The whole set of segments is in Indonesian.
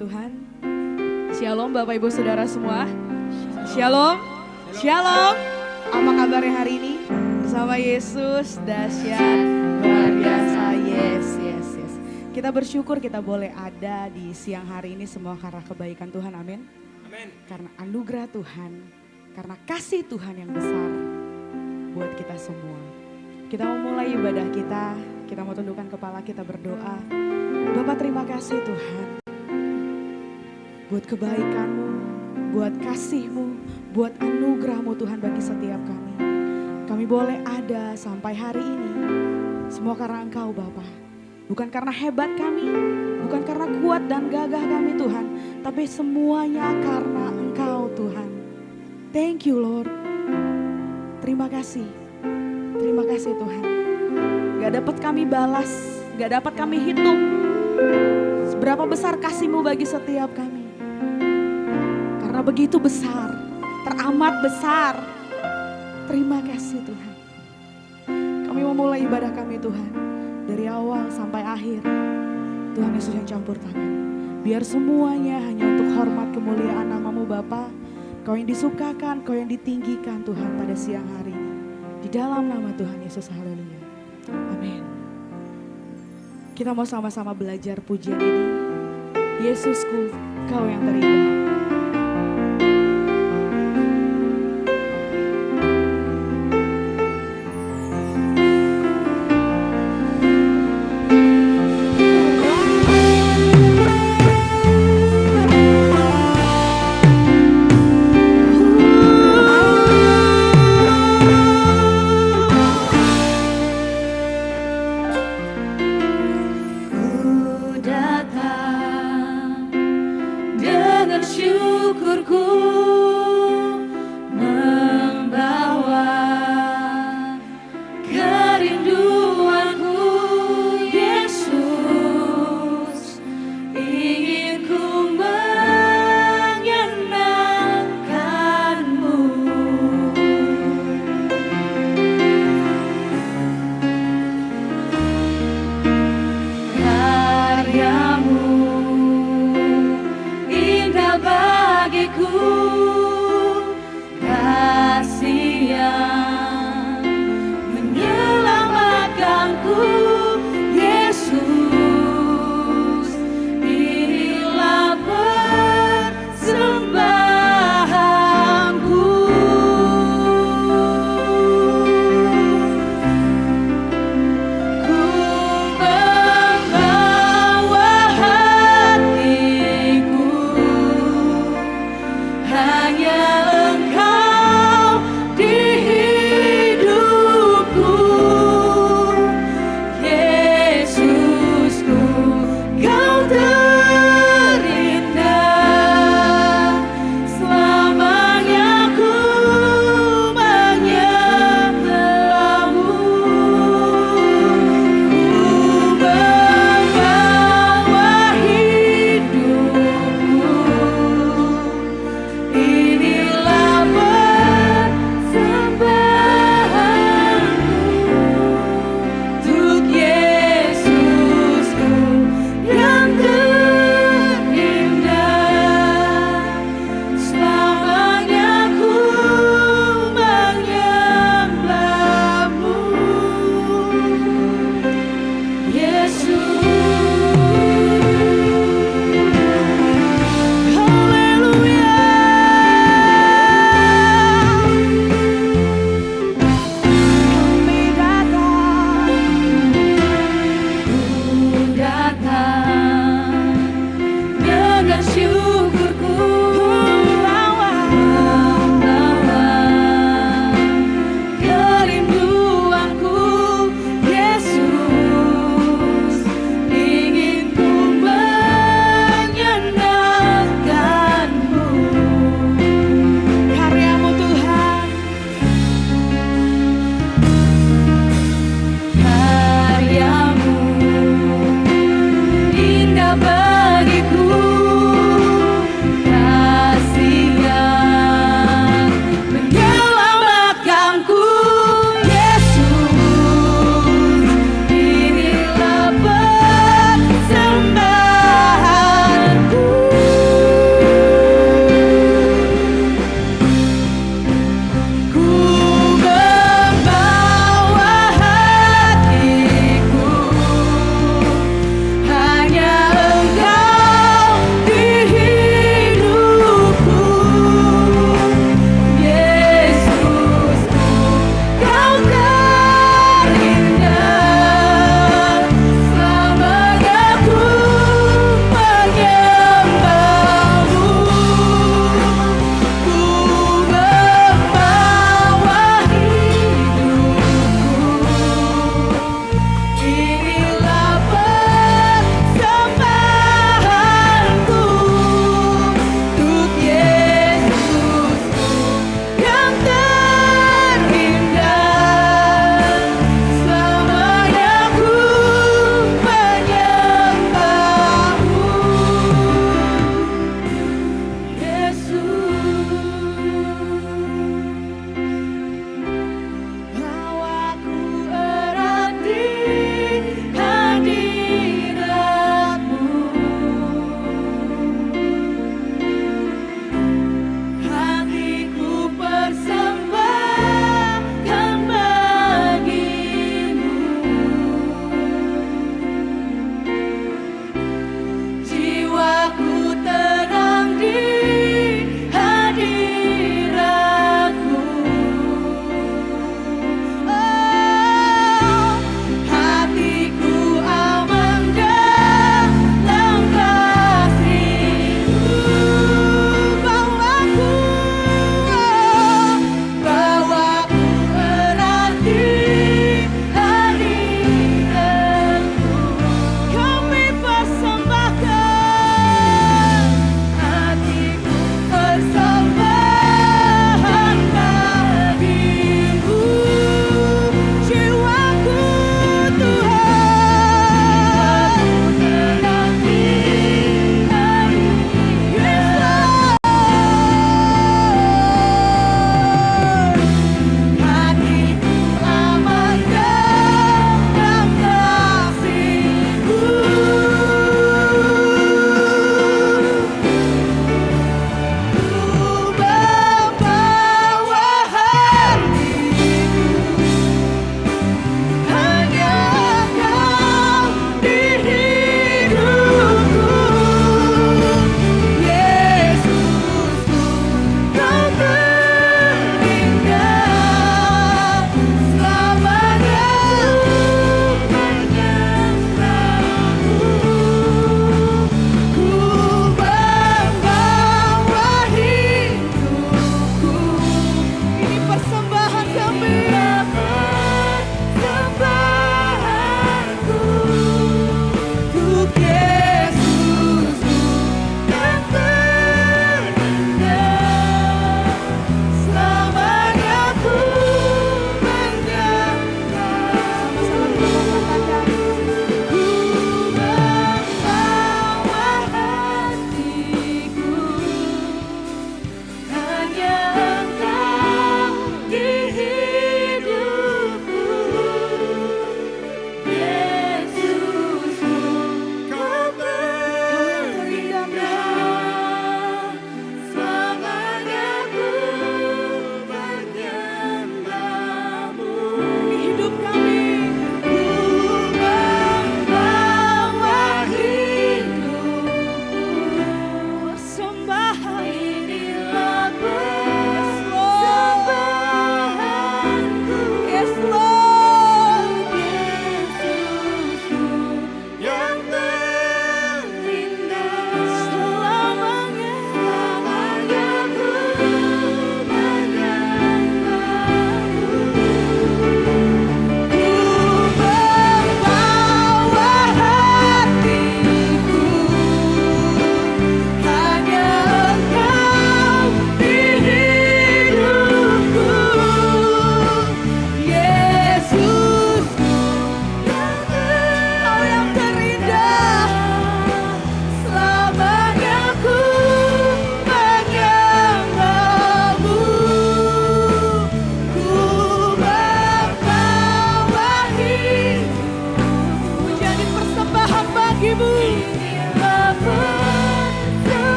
Tuhan. Shalom Bapak Ibu Saudara semua. Shalom. Shalom. Apa kabarnya hari ini? Bersama Yesus dahsyat luar biasa. Yes. Kita bersyukur kita boleh ada di siang hari ini semua karena kebaikan Tuhan. Amin. Amin. Karena anugerah Tuhan, karena kasih Tuhan yang besar buat kita semua. Kita mau mulai ibadah kita mau tundukkan kepala, kita berdoa. Bapak terima kasih Tuhan, buat kebaikan-Mu, buat kasih-Mu, buat anugerah-Mu Tuhan bagi setiap kami. Kami boleh ada sampai hari ini, semua karena Engkau Bapak. Bukan karena hebat kami, bukan karena kuat dan gagah kami Tuhan, tapi semuanya karena Engkau Tuhan. Thank you Lord. Terima kasih Tuhan. Gak dapat kami balas, gak dapat kami hitung seberapa besar kasih-Mu bagi setiap kami. Karena begitu besar, teramat besar. Terima kasih Tuhan. Kami memulai ibadah kami Tuhan. Dari awal sampai akhir, Tuhan Yesus yang campur tangan. Biar semuanya hanya untuk hormat kemuliaan nama-Mu Bapa. Kau yang disukakan, Kau yang ditinggikan Tuhan pada siang hari ini. Di dalam nama Tuhan Yesus, haleluya. Amin. Kita mau sama-sama belajar pujian ini. Yesusku, Kau yang terindah. Bagiku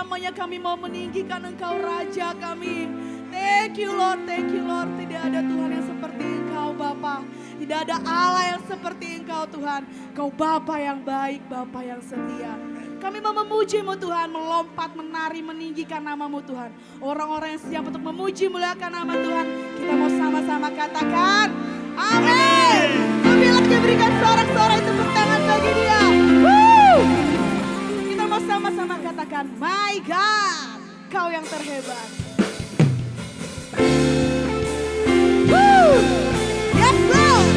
selamanya kami mau meninggikan Engkau Raja kami. Thank you Lord, thank you Lord. Tidak ada Tuhan yang seperti Engkau Bapa. Tidak ada Allah yang seperti Engkau Tuhan. Engkau Bapa yang baik, Bapa yang setia. Kami mau memuji-Mu Tuhan, melompat, menari, meninggikan nama-Mu Tuhan. Orang-orang yang siap untuk memuji, muliakan nama Tuhan. Kita mau sama-sama katakan, amin. Kami lagi berikan sorak-sorai tepuk tangan bagi Dia. Woo! Kita mau sama-sama katakan, my God, Kau yang terhebat. Woo! Yes Lord.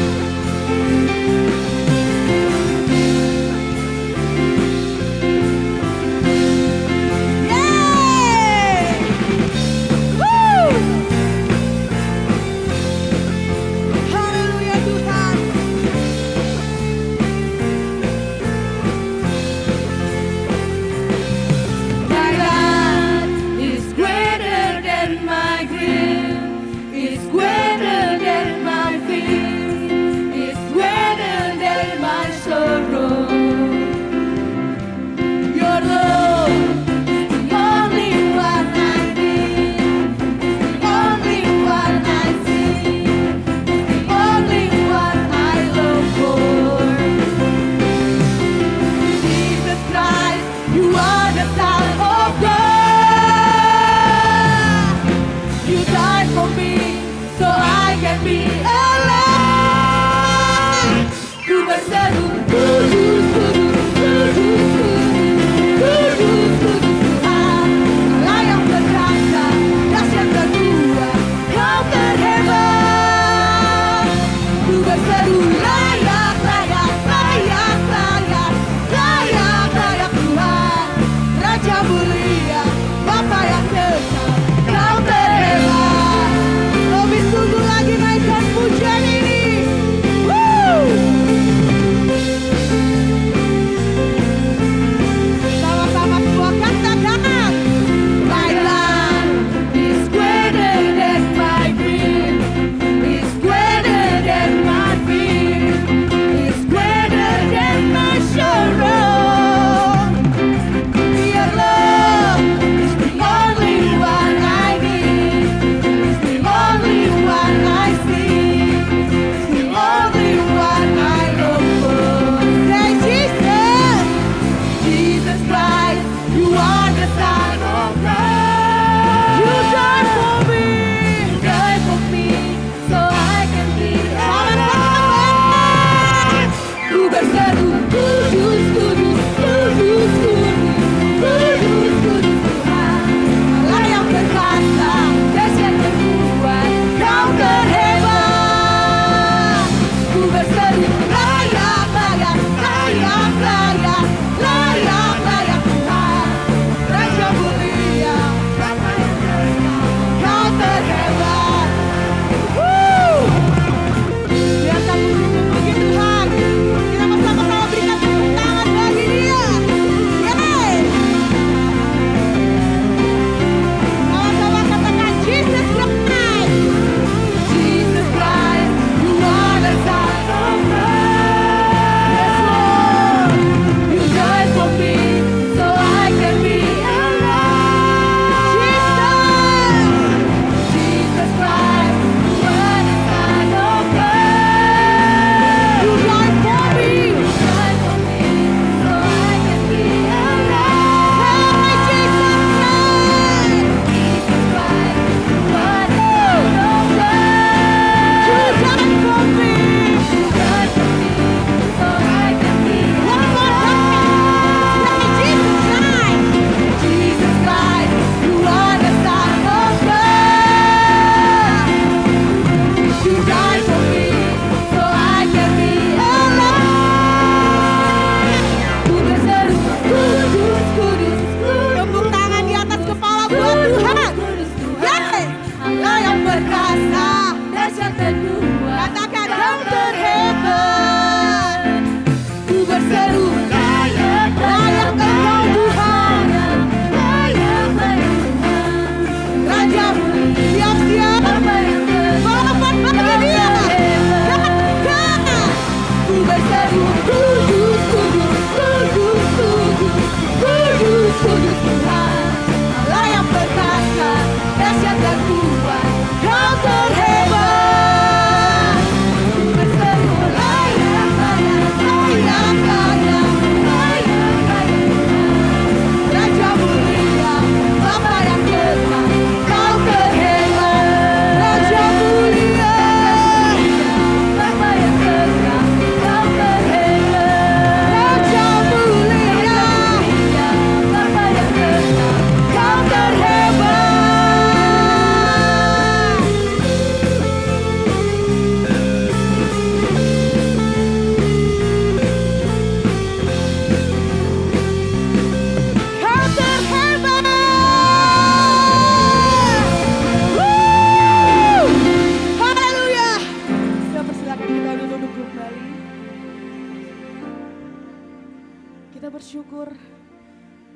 kita bersyukur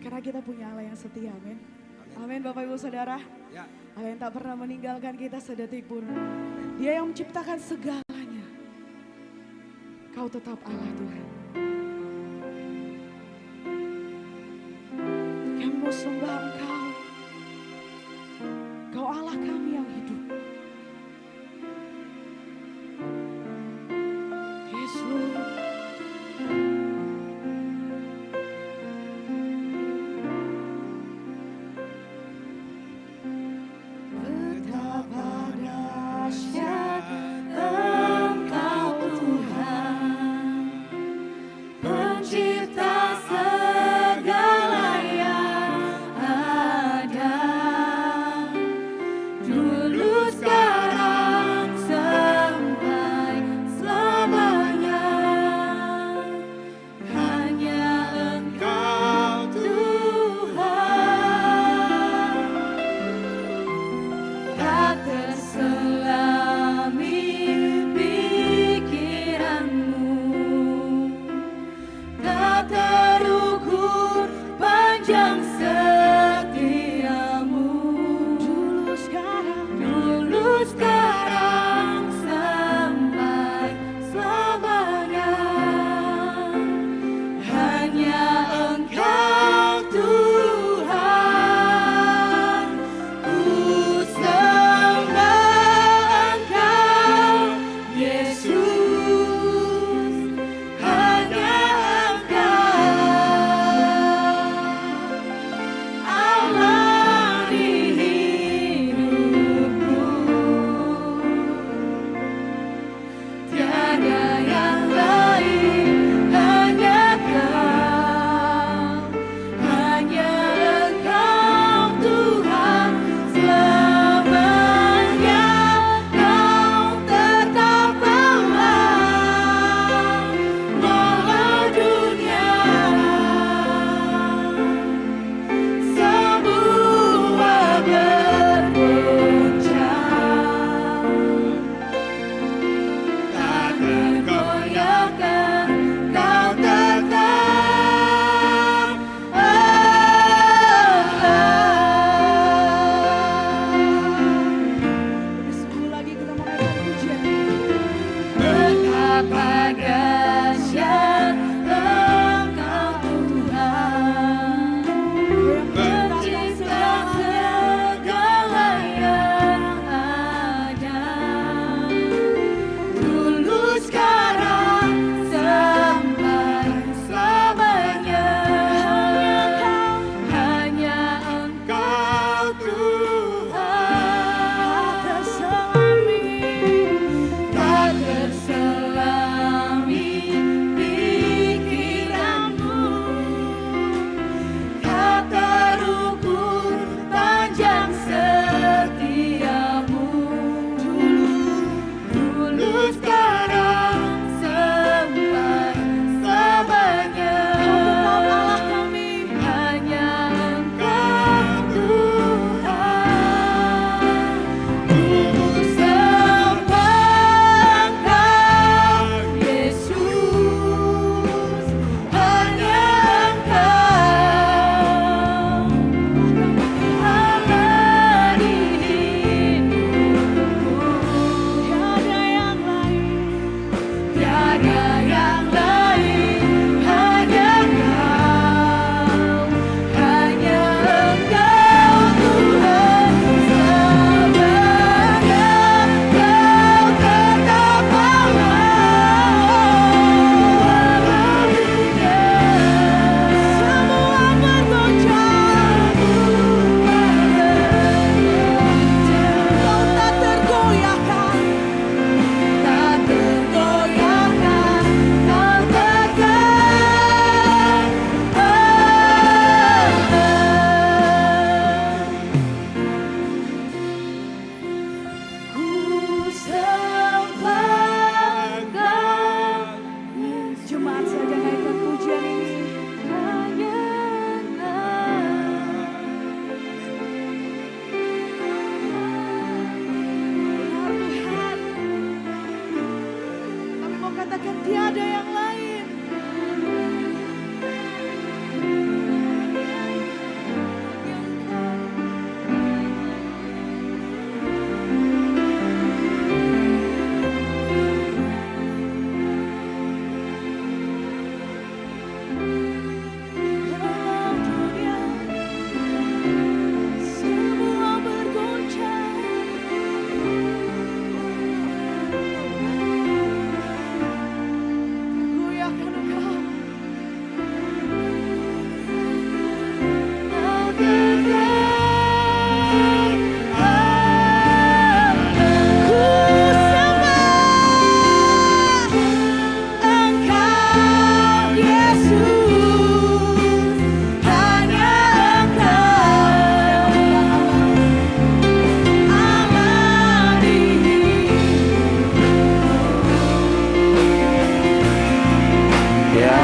karena kita punya Allah yang setia, amin. Amin Bapak Ibu Saudara. Ya. Allah yang tak pernah meninggalkan kita sedetik pun. Dia yang menciptakan segalanya. Kau tetap Allah Tuhan. Kami mau sembah Engkau. Kau Allah kami yang hidup. Yes Lord.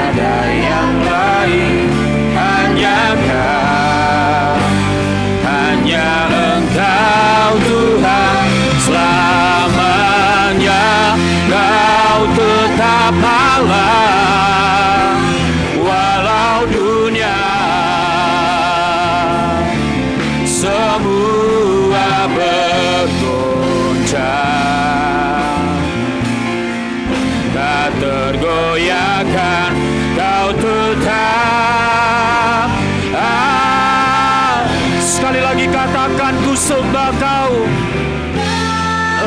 ada yang lain, hanya Kau, hanya Engkau Tuhan selamanya. Kau tetap Allah, walau dunia semua bergoncang, tak tergoyahkan. Kau tetap. Sekali lagi katakan, ku sembah Kau,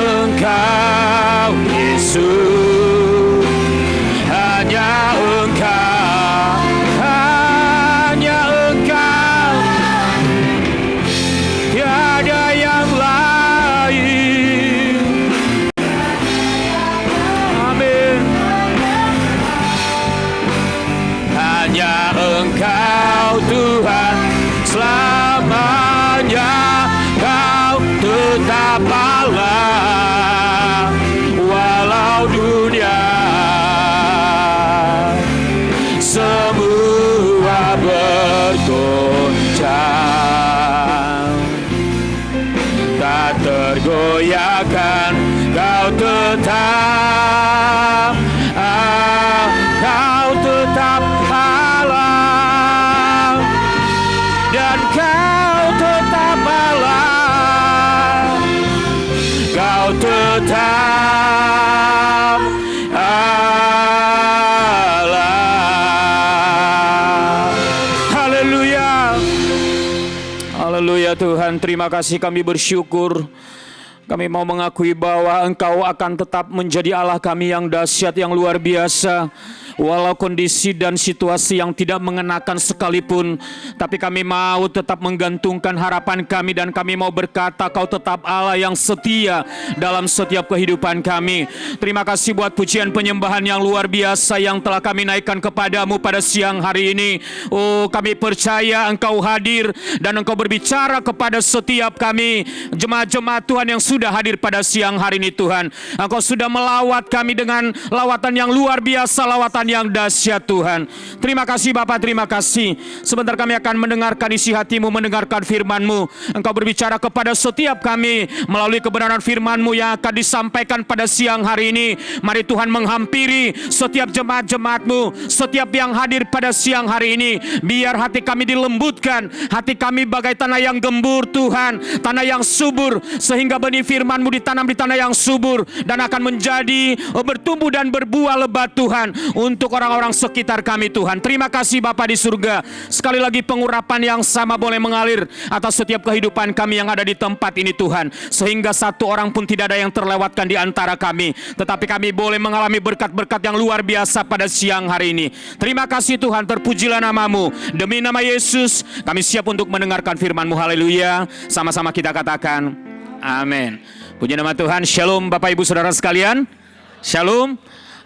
Engkau Yesus, hanya Engkau, hanya Engkau, tiada yang lain. Amin. Hanya Engkau Tuhan selamanya. Kau tetap Allah, walau dunia semua bergoncang, tak tergoyahkan. Kau tetap, Kau tetap Allah, dan Kau tetap Allah, Kau tetap Allah. Haleluya. Haleluya Tuhan, terima kasih, kami bersyukur. Kami mau mengakui bahwa Engkau akan tetap menjadi Allah kami yang dahsyat, yang luar biasa. Walau kondisi dan situasi yang tidak mengenakan sekalipun, tapi kami mau tetap menggantungkan harapan kami, dan kami mau berkata, Kau tetap Allah yang setia dalam setiap kehidupan kami. Terima kasih buat pujian penyembahan yang luar biasa yang telah kami naikkan kepadamu pada siang hari ini. Oh, kami percaya Engkau hadir dan Engkau berbicara kepada setiap kami, jemaat-jemaat Tuhan yang sudah hadir pada siang hari ini. Tuhan, Engkau sudah melawat kami dengan lawatan yang luar biasa, lawatan yang dahsyat Tuhan. Terima kasih Bapa, terima kasih. Sebentar kami akan mendengarkan isi hati-Mu, mendengarkan firman-Mu. Engkau berbicara kepada setiap kami melalui kebenaran firman-Mu yang akan disampaikan pada siang hari ini. Mari Tuhan menghampiri setiap jemaat-jemaat-Mu, setiap yang hadir pada siang hari ini. Biar hati kami dilembutkan, hati kami bagai tanah yang gembur Tuhan, tanah yang subur, sehingga benih firman-Mu ditanam di tanah yang subur dan akan menjadi bertumbuh dan berbuah lebat Tuhan, untuk orang-orang sekitar kami Tuhan. Terima kasih Bapa di surga. Sekali lagi pengurapan yang sama boleh mengalir atas setiap kehidupan kami yang ada di tempat ini Tuhan, sehingga satu orang pun tidak ada yang terlewatkan di antara kami, tetapi kami boleh mengalami berkat-berkat yang luar biasa pada siang hari ini. Terima kasih Tuhan, terpujilah nama-Mu. Demi nama Yesus kami siap untuk mendengarkan firman-Mu. Haleluya. Sama-sama kita katakan amin. Puji nama Tuhan. Shalom Bapak Ibu Saudara sekalian. Shalom.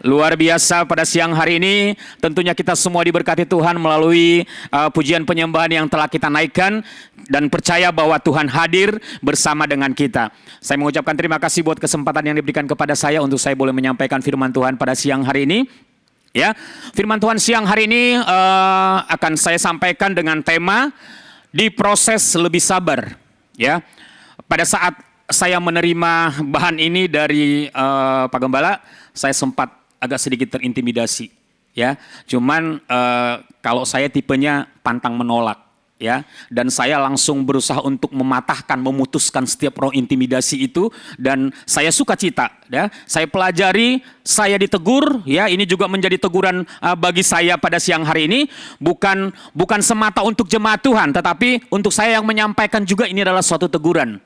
Luar biasa pada siang hari ini, tentunya kita semua diberkati Tuhan melalui pujian penyembahan yang telah kita naikkan, dan percaya bahwa Tuhan hadir bersama dengan kita. Saya mengucapkan terima kasih buat kesempatan yang diberikan kepada saya untuk saya boleh menyampaikan firman Tuhan pada siang hari ini. Ya, firman Tuhan siang hari ini akan saya sampaikan dengan tema diproses lebih sabar. Ya, pada saat saya menerima bahan ini dari Pak Gembala, saya sempat agak sedikit terintimidasi, ya. Cuman kalau saya tipenya pantang menolak, ya. Dan saya langsung berusaha untuk mematahkan, memutuskan setiap roh intimidasi itu, dan saya sukacita, ya. Saya pelajari, saya ditegur, ya. Ini juga menjadi teguran bagi saya pada siang hari ini, bukan semata untuk jemaat Tuhan, tetapi untuk saya yang menyampaikan juga ini adalah suatu teguran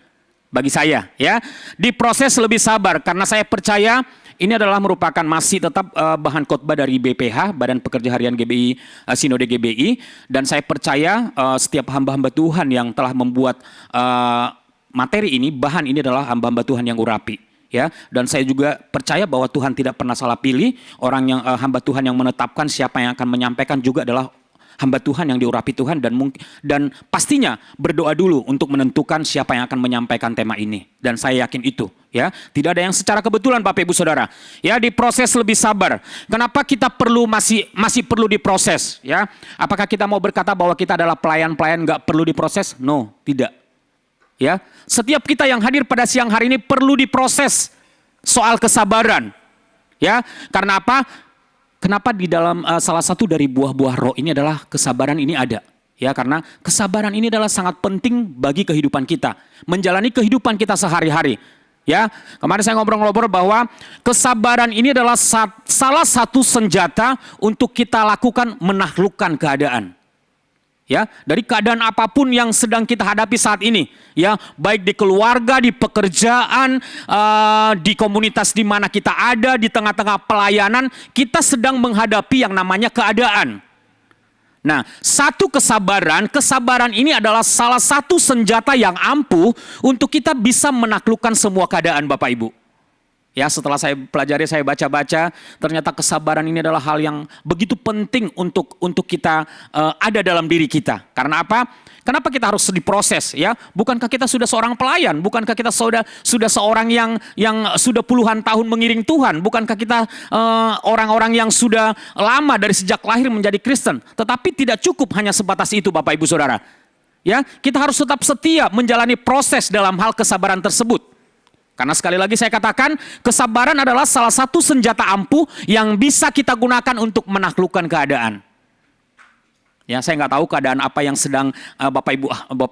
bagi saya, ya. Diproses lebih sabar, karena saya percaya ini adalah merupakan masih tetap bahan khotbah dari BPH, Badan Pekerja Harian GBI, Sinode GBI. Dan saya percaya setiap hamba-hamba Tuhan yang telah membuat materi ini, bahan ini adalah hamba-hamba Tuhan yang urapi. Ya, dan saya juga percaya bahwa Tuhan tidak pernah salah pilih. Orang yang hamba Tuhan yang menetapkan siapa yang akan menyampaikan juga adalah hamba Tuhan yang diurapi Tuhan, dan pastinya berdoa dulu untuk menentukan siapa yang akan menyampaikan tema ini. Dan saya yakin itu, ya. Tidak ada yang secara kebetulan Bapak Ibu Saudara. Ya, diproses lebih sabar. Kenapa kita masih perlu diproses, ya? Apakah kita mau berkata bahwa kita adalah pelayan-pelayan nggak perlu diproses? No, tidak. Ya, setiap kita yang hadir pada siang hari ini perlu diproses soal kesabaran. Ya, karena apa? Kenapa di dalam salah satu dari buah-buah roh ini adalah kesabaran ini ada? Ya, karena kesabaran ini adalah sangat penting bagi kehidupan kita, menjalani kehidupan kita sehari-hari. Ya, kemarin saya ngobrol-ngobrol bahwa kesabaran ini adalah salah satu senjata untuk kita lakukan menaklukkan keadaan. Ya, dari keadaan apapun yang sedang kita hadapi saat ini, ya, baik di keluarga, di pekerjaan, di komunitas di mana kita ada, di tengah-tengah pelayanan, kita sedang menghadapi yang namanya keadaan. Nah, satu kesabaran ini adalah salah satu senjata yang ampuh untuk kita bisa menaklukkan semua keadaan, Bapak Ibu. Ya, setelah saya pelajari, saya baca-baca, ternyata kesabaran ini adalah hal yang begitu penting untuk kita ada dalam diri kita. Karena apa? Kenapa kita harus diproses, ya? Bukankah kita sudah seorang pelayan? Bukankah kita sudah seorang yang sudah puluhan tahun mengiring Tuhan? Bukankah kita orang-orang yang sudah lama dari sejak lahir menjadi Kristen? Tetapi tidak cukup hanya sebatas itu, Bapak Ibu Saudara. Ya, kita harus tetap setia menjalani proses dalam hal kesabaran tersebut. Karena sekali lagi saya katakan, kesabaran adalah salah satu senjata ampuh yang bisa kita gunakan untuk menaklukkan keadaan. Ya, saya nggak tahu keadaan apa yang sedang Bapak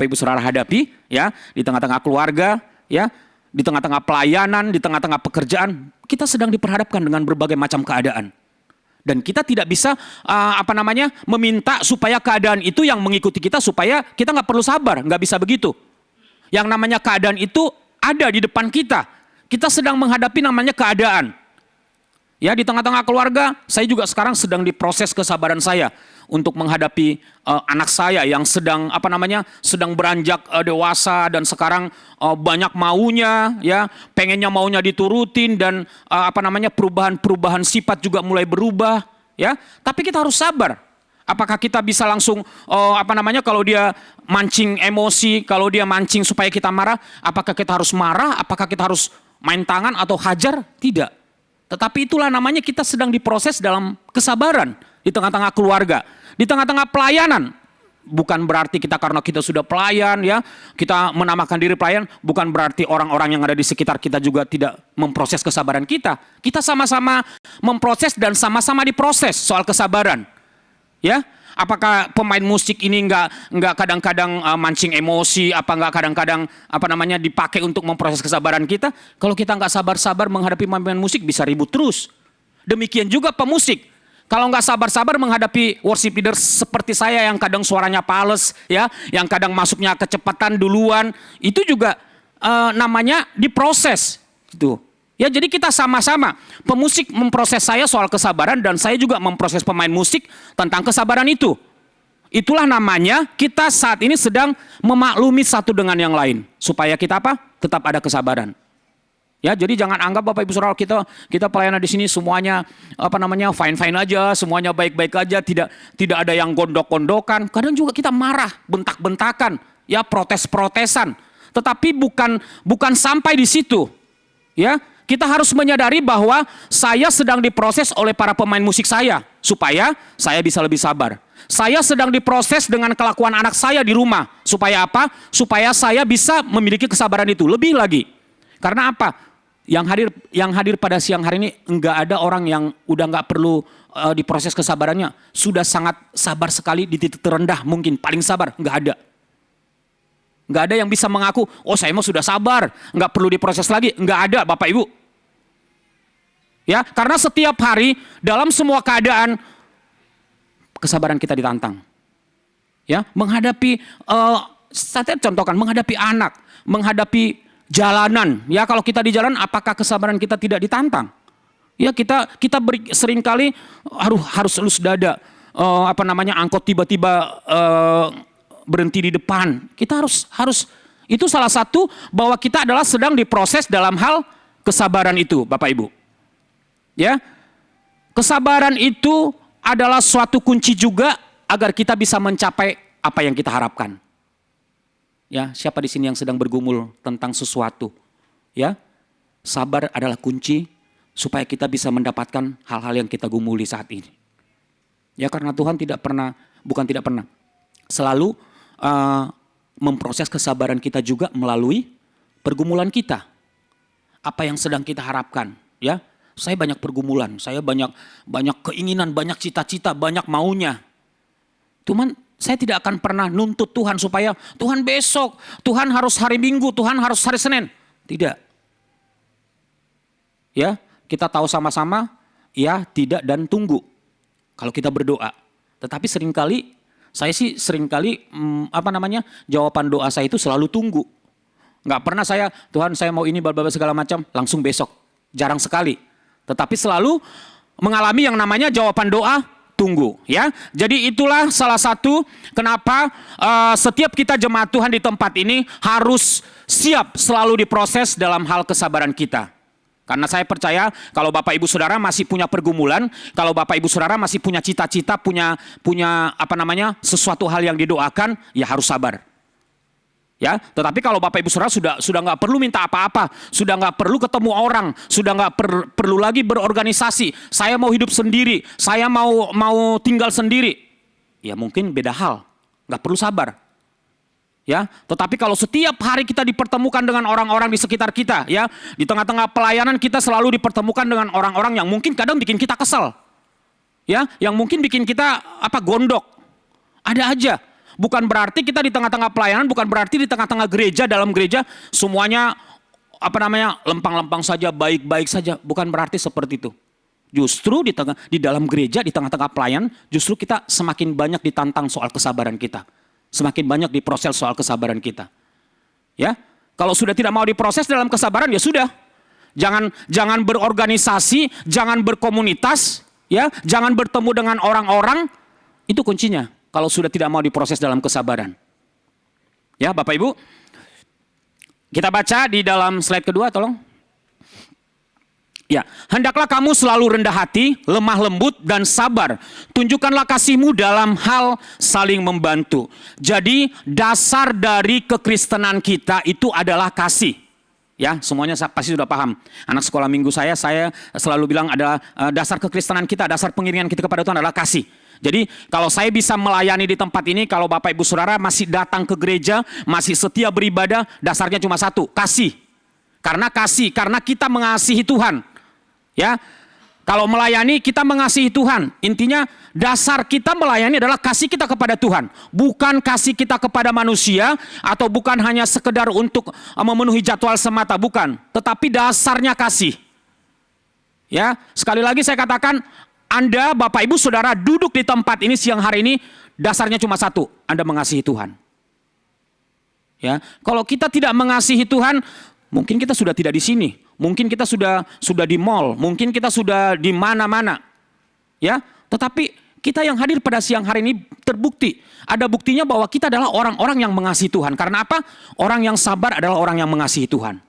Ibu Saudara hadapi, ya, di tengah-tengah keluarga, ya, di tengah-tengah pelayanan, di tengah-tengah pekerjaan, kita sedang diperhadapkan dengan berbagai macam keadaan. Dan kita tidak bisa meminta supaya keadaan itu yang mengikuti kita supaya kita nggak perlu sabar, nggak bisa begitu. Yang namanya keadaan itu ada di depan kita. Kita sedang menghadapi namanya keadaan. Ya, di tengah-tengah keluarga, saya juga sekarang sedang diproses kesabaran saya untuk menghadapi anak saya yang sedang beranjak dewasa dan sekarang banyak maunya, ya, pengennya maunya diturutin dan perubahan sifat juga mulai berubah, ya. Tapi kita harus sabar. Apakah kita bisa langsung kalau dia mancing emosi, kalau dia mancing supaya kita marah, apakah kita harus marah, apakah kita harus main tangan atau hajar? Tidak. Tetapi itulah namanya kita sedang diproses dalam kesabaran di tengah-tengah keluarga, di tengah-tengah pelayanan. Bukan berarti kita karena kita sudah pelayan, ya, kita menamakan diri pelayan, bukan berarti orang-orang yang ada di sekitar kita juga tidak memproses kesabaran kita. Kita sama-sama memproses dan sama-sama diproses soal kesabaran. Ya, apakah pemain musik ini nggak kadang-kadang mancing emosi, nggak kadang-kadang dipakai untuk memproses kesabaran kita? Kalau kita nggak sabar-sabar menghadapi pemain musik bisa ribut terus. Demikian juga pemusik. Kalau nggak sabar-sabar menghadapi worship leader seperti saya yang kadang suaranya pales, ya, yang kadang masuknya kecepatan duluan, itu juga namanya diproses, gitu. Ya, jadi kita sama-sama, pemusik memproses saya soal kesabaran dan saya juga memproses pemain musik tentang kesabaran itu. Itulah namanya kita saat ini sedang memaklumi satu dengan yang lain supaya kita tetap ada kesabaran. Ya, jadi jangan anggap Bapak Ibu Saudara kita pelayanan di sini semuanya fine-fine aja, semuanya baik-baik aja, tidak ada yang gondok-gondokan. Kadang juga kita marah, bentak-bentakan, ya, protes-protesan. Tetapi bukan sampai di situ. Ya, kita harus menyadari bahwa saya sedang diproses oleh para pemain musik saya supaya saya bisa lebih sabar. Saya sedang diproses dengan kelakuan anak saya di rumah supaya apa? Supaya saya bisa memiliki kesabaran itu lebih lagi. Karena apa? Yang hadir pada siang hari ini enggak ada orang yang udah nggak perlu diproses kesabarannya. Sudah sangat sabar sekali di titik terendah mungkin paling sabar, enggak ada. Enggak ada yang bisa mengaku, oh saya mah sudah sabar, enggak perlu diproses lagi. Enggak ada, Bapak Ibu. Ya, karena setiap hari dalam semua keadaan kesabaran kita ditantang. Ya, menghadapi saya contohkan menghadapi anak, menghadapi jalanan. Ya, kalau kita di jalan apakah kesabaran kita tidak ditantang? Ya, kita seringkali harus elus dada. Angkot tiba-tiba berhenti di depan. Kita harus itu salah satu bahwa kita adalah sedang diproses dalam hal kesabaran itu, Bapak Ibu. Ya, kesabaran itu adalah suatu kunci juga agar kita bisa mencapai apa yang kita harapkan. Ya, siapa di sini yang sedang bergumul tentang sesuatu? Ya, sabar adalah kunci supaya kita bisa mendapatkan hal-hal yang kita gumuli saat ini. Ya, karena Tuhan bukan tidak pernah, selalu memproses kesabaran kita juga melalui pergumulan kita. Apa yang sedang kita harapkan, ya? Saya banyak pergumulan, saya banyak keinginan, banyak cita-cita, banyak maunya. Cuman saya tidak akan pernah nuntut Tuhan supaya Tuhan besok, Tuhan harus hari Minggu, Tuhan harus hari Senin. Tidak. Ya, kita tahu sama-sama, ya, tidak dan tunggu. Kalau kita berdoa. Tetapi seringkali jawaban doa saya itu selalu tunggu. Nggak pernah Tuhan saya mau ini, segala macam, langsung besok. Jarang sekali. Tetapi selalu mengalami yang namanya jawaban doa, tunggu. Ya, jadi itulah salah satu kenapa setiap kita jemaat Tuhan di tempat ini harus siap selalu diproses dalam hal kesabaran kita. Karena saya percaya kalau Bapak Ibu Saudara masih punya pergumulan, kalau Bapak Ibu Saudara masih punya cita-cita, punya sesuatu hal yang didoakan, ya harus sabar. Ya, tetapi kalau Bapak Ibu Saudara sudah nggak perlu minta apa-apa, sudah nggak perlu ketemu orang, sudah nggak perlu lagi berorganisasi. Saya mau hidup sendiri, saya mau tinggal sendiri. Ya mungkin beda hal, nggak perlu sabar. Ya, tetapi kalau setiap hari kita dipertemukan dengan orang-orang di sekitar kita, ya, di tengah-tengah pelayanan kita selalu dipertemukan dengan orang-orang yang mungkin kadang bikin kita kesel, ya, yang mungkin bikin kita gondok. Ada aja. Bukan berarti kita di tengah-tengah pelayanan, bukan berarti di tengah-tengah gereja, dalam gereja semuanya lempang-lempang saja, baik-baik saja. Bukan berarti seperti itu. Justru di dalam gereja, di tengah-tengah pelayanan, justru kita semakin banyak ditantang soal kesabaran kita. Semakin banyak diproses soal kesabaran kita. Ya, kalau sudah tidak mau diproses dalam kesabaran, ya sudah. Jangan berorganisasi, jangan berkomunitas, ya, jangan bertemu dengan orang-orang. Itu kuncinya. Kalau sudah tidak mau diproses dalam kesabaran. Ya, Bapak Ibu. Kita baca di dalam slide kedua, tolong. Ya, hendaklah kamu selalu rendah hati, lemah lembut dan sabar. Tunjukkanlah kasihmu dalam hal saling membantu. Jadi dasar dari kekristenan kita itu adalah kasih. Ya, semuanya pasti sudah paham. Anak sekolah minggu saya selalu bilang adalah dasar kekristenan kita, dasar pengiringan kita kepada Tuhan adalah kasih. Jadi kalau saya bisa melayani di tempat ini, kalau Bapak Ibu Saudara masih datang ke gereja, masih setia beribadah, dasarnya cuma satu, kasih. Karena kita mengasihi Tuhan. Ya, kalau melayani kita mengasihi Tuhan. Intinya dasar kita melayani adalah kasih kita kepada Tuhan. Bukan kasih kita kepada manusia, atau bukan hanya sekedar untuk memenuhi jadwal semata, bukan. Tetapi dasarnya kasih. Ya, sekali lagi saya katakan, Anda, Bapak Ibu Saudara duduk di tempat ini siang hari ini, dasarnya cuma satu, Anda mengasihi Tuhan. Ya, kalau kita tidak mengasihi Tuhan, mungkin kita sudah tidak di sini, mungkin kita sudah di mall, mungkin kita sudah di mana-mana. Ya, tetapi kita yang hadir pada siang hari ini terbukti, ada buktinya bahwa kita adalah orang-orang yang mengasihi Tuhan. Karena apa? Orang yang sabar adalah orang yang mengasihi Tuhan.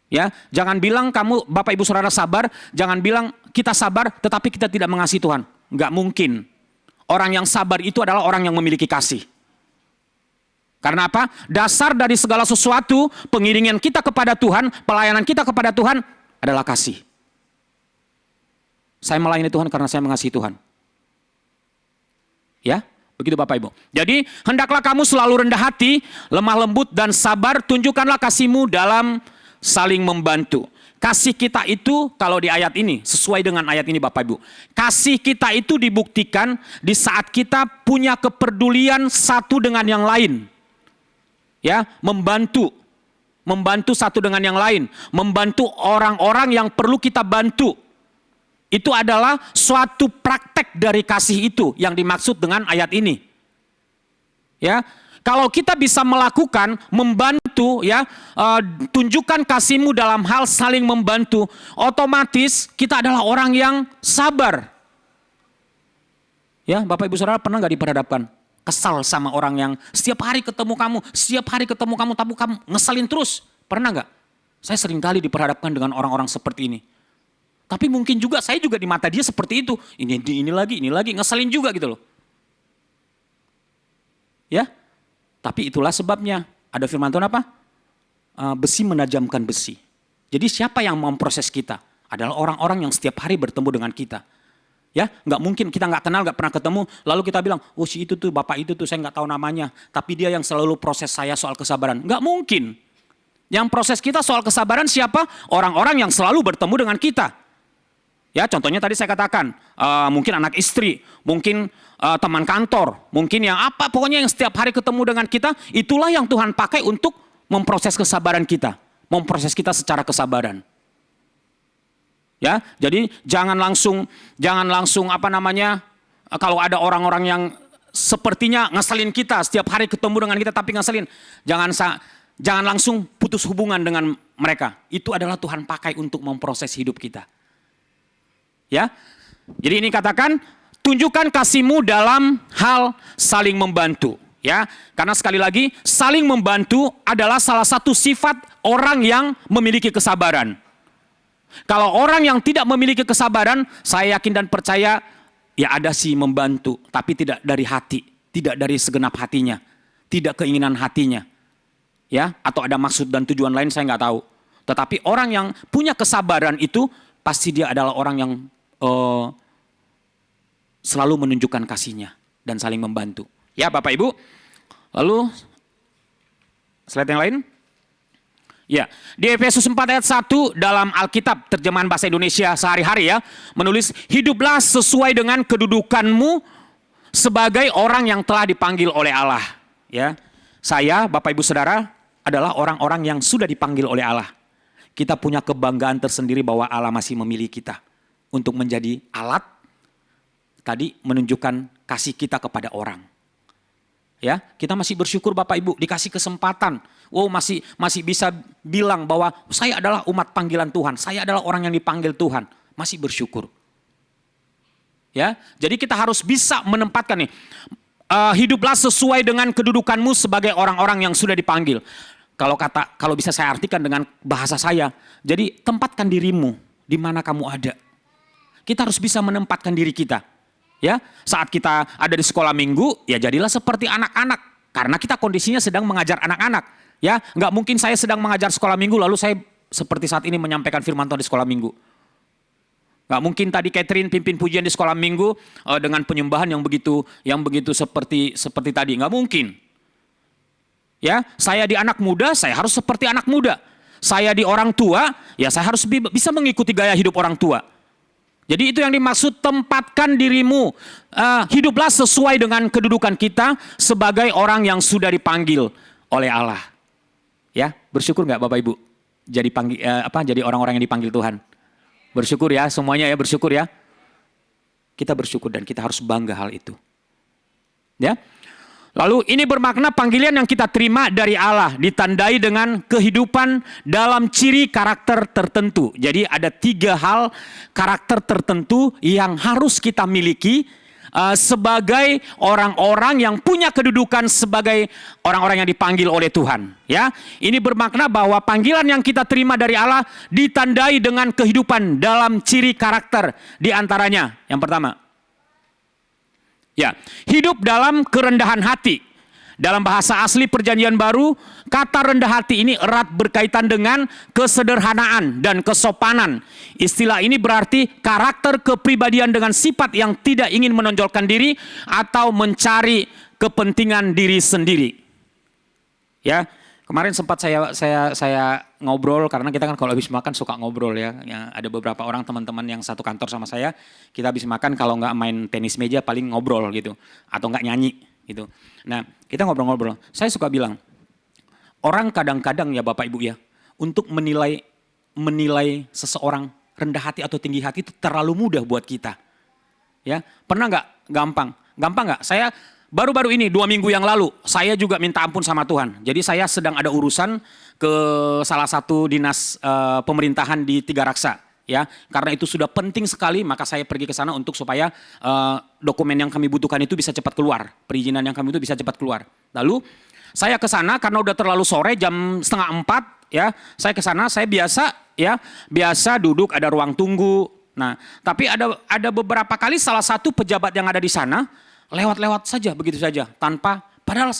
Ya, jangan bilang kamu Bapak Ibu Saudara sabar, jangan bilang kita sabar tetapi kita tidak mengasihi Tuhan. Enggak mungkin. Orang yang sabar itu adalah orang yang memiliki kasih. Karena apa? Dasar dari segala sesuatu, pengiringan kita kepada Tuhan, pelayanan kita kepada Tuhan adalah kasih. Saya melayani Tuhan karena saya mengasihi Tuhan. Ya, begitu Bapak Ibu. Jadi, hendaklah kamu selalu rendah hati, lemah lembut dan sabar, tunjukkanlah kasihmu dalam saling membantu. Kasih kita itu kalau di ayat ini, sesuai dengan ayat ini Bapak Ibu. Kasih kita itu dibuktikan di saat kita punya kepedulian satu dengan yang lain. Ya, membantu satu dengan yang lain, membantu orang-orang yang perlu kita bantu. Itu adalah suatu praktek dari kasih itu yang dimaksud dengan ayat ini. Ya, kalau kita bisa melakukan, membantu, ya, tunjukkan kasihmu dalam hal saling membantu, otomatis kita adalah orang yang sabar. Ya, Bapak Ibu Saudara pernah nggak diperhadapkan kesal sama orang yang setiap hari ketemu kamu, tapi kamu ngeselin terus? Pernah nggak? Saya sering kali diperhadapkan dengan orang-orang seperti ini. Tapi mungkin juga saya juga di mata dia seperti itu. Ini lagi, ngeselin juga gitu loh. Ya, tapi itulah sebabnya. Ada firman Tuhan apa? Besi menajamkan besi. Jadi siapa yang memproses kita? Adalah orang-orang yang setiap hari bertemu dengan kita. Ya, nggak mungkin kita nggak kenal, nggak pernah ketemu, lalu kita bilang, oh si itu tuh, bapak itu tuh, saya nggak tahu namanya, tapi dia yang selalu proses saya soal kesabaran. Nggak mungkin. Yang proses kita soal kesabaran siapa? Orang-orang yang selalu bertemu dengan kita. Ya, contohnya tadi saya katakan, mungkin anak istri, mungkin teman kantor, mungkin yang apa, pokoknya yang setiap hari ketemu dengan kita, itulah yang Tuhan pakai untuk memproses kesabaran kita, memproses kita secara kesabaran. Ya, jadi jangan langsung apa namanya, kalau ada orang-orang yang sepertinya ngeselin kita, setiap hari ketemu dengan kita tapi ngeselin, jangan langsung putus hubungan dengan mereka. Itu adalah Tuhan pakai untuk memproses hidup kita. Ya, jadi ini katakan, tunjukkan kasih-Mu dalam hal saling membantu. Ya, karena sekali lagi saling membantu adalah salah satu sifat orang yang memiliki kesabaran. Kalau orang yang tidak memiliki kesabaran, saya yakin dan percaya, ya ada sih membantu, tapi tidak dari hati, tidak dari segenap hatinya, tidak keinginan hatinya, ya, atau ada maksud dan tujuan lain saya nggak tahu. Tetapi orang yang punya kesabaran itu pasti dia adalah orang yang selalu menunjukkan kasihnya dan saling membantu. Ya Bapak Ibu, lalu slide yang lain. Ya, di Efesus 4 ayat 1 dalam Alkitab terjemahan bahasa Indonesia sehari-hari ya, menulis, hiduplah sesuai dengan kedudukanmu sebagai orang yang telah dipanggil oleh Allah. Ya, saya, Bapak Ibu Saudara, adalah orang-orang yang sudah dipanggil oleh Allah. Kita punya kebanggaan tersendiri bahwa Allah masih memilih kita untuk menjadi alat tadi menunjukkan kasih kita kepada orang. Ya, kita masih bersyukur Bapak Ibu dikasih kesempatan. Wow, masih bisa bilang bahwa saya adalah umat panggilan Tuhan, saya adalah orang yang dipanggil Tuhan, masih bersyukur. Ya, jadi kita harus bisa menempatkan nih, hiduplah sesuai dengan kedudukanmu sebagai orang-orang yang sudah dipanggil. Kalau bisa saya artikan dengan bahasa saya, jadi tempatkan dirimu di mana kamu ada. Kita harus bisa menempatkan diri kita. Ya, saat kita ada di sekolah minggu, ya jadilah seperti anak-anak, karena kita kondisinya sedang mengajar anak-anak. Ya, nggak mungkin saya sedang mengajar sekolah minggu lalu saya seperti saat ini menyampaikan firman Tuhan di sekolah minggu. Nggak mungkin tadi Catherine pimpin pujian di sekolah minggu dengan penyembahan yang begitu seperti tadi, nggak mungkin. Ya, saya di anak muda, saya harus seperti anak muda. Saya di orang tua, ya saya harus bisa mengikuti gaya hidup orang tua. Jadi itu yang dimaksud tempatkan dirimu, hiduplah sesuai dengan kedudukan kita sebagai orang yang sudah dipanggil oleh Allah. Ya, bersyukur nggak Bapak Ibu? Jadi orang-orang yang dipanggil Tuhan. Bersyukur ya, semuanya ya bersyukur ya. Kita bersyukur dan kita harus bangga hal itu. Ya. Lalu ini bermakna panggilan yang kita terima dari Allah ditandai dengan kehidupan dalam ciri karakter tertentu. Jadi ada 3 hal karakter tertentu yang harus kita miliki sebagai orang-orang yang punya kedudukan sebagai orang-orang yang dipanggil oleh Tuhan. Ya, ini bermakna bahwa panggilan yang kita terima dari Allah ditandai dengan kehidupan dalam ciri karakter. Di antaranya, yang pertama, ya, hidup dalam kerendahan hati. Dalam bahasa asli Perjanjian Baru, kata rendah hati ini erat berkaitan dengan kesederhanaan dan kesopanan. Istilah ini berarti karakter kepribadian dengan sifat yang tidak ingin menonjolkan diri atau mencari kepentingan diri sendiri. Ya, kemarin sempat saya ngobrol, karena kita kan kalau habis makan suka ngobrol ya. Ada beberapa orang teman-teman yang satu kantor sama saya, kita habis makan kalau nggak main tenis meja paling ngobrol gitu, atau nggak nyanyi gitu. Nah, kita ngobrol-ngobrol. Saya suka bilang, orang kadang-kadang ya Bapak Ibu ya, untuk menilai seseorang rendah hati atau tinggi hati itu terlalu mudah buat kita. Ya, pernah nggak gampang? Gampang nggak? Saya baru-baru ini 2 minggu yang lalu, saya juga minta ampun sama Tuhan. Jadi saya sedang ada urusan ke salah satu dinas pemerintahan di Tiga Raksa. Ya, karena itu sudah penting sekali, maka saya pergi ke sana untuk supaya dokumen yang kami butuhkan itu bisa cepat keluar, perizinan yang kami itu bisa cepat keluar. Lalu saya ke sana karena udah terlalu sore, jam 3:30 ya. Saya ke sana, saya biasa duduk, ada ruang tunggu. Nah, tapi ada beberapa kali salah satu pejabat yang ada di sana lewat-lewat saja begitu saja tanpa Padahal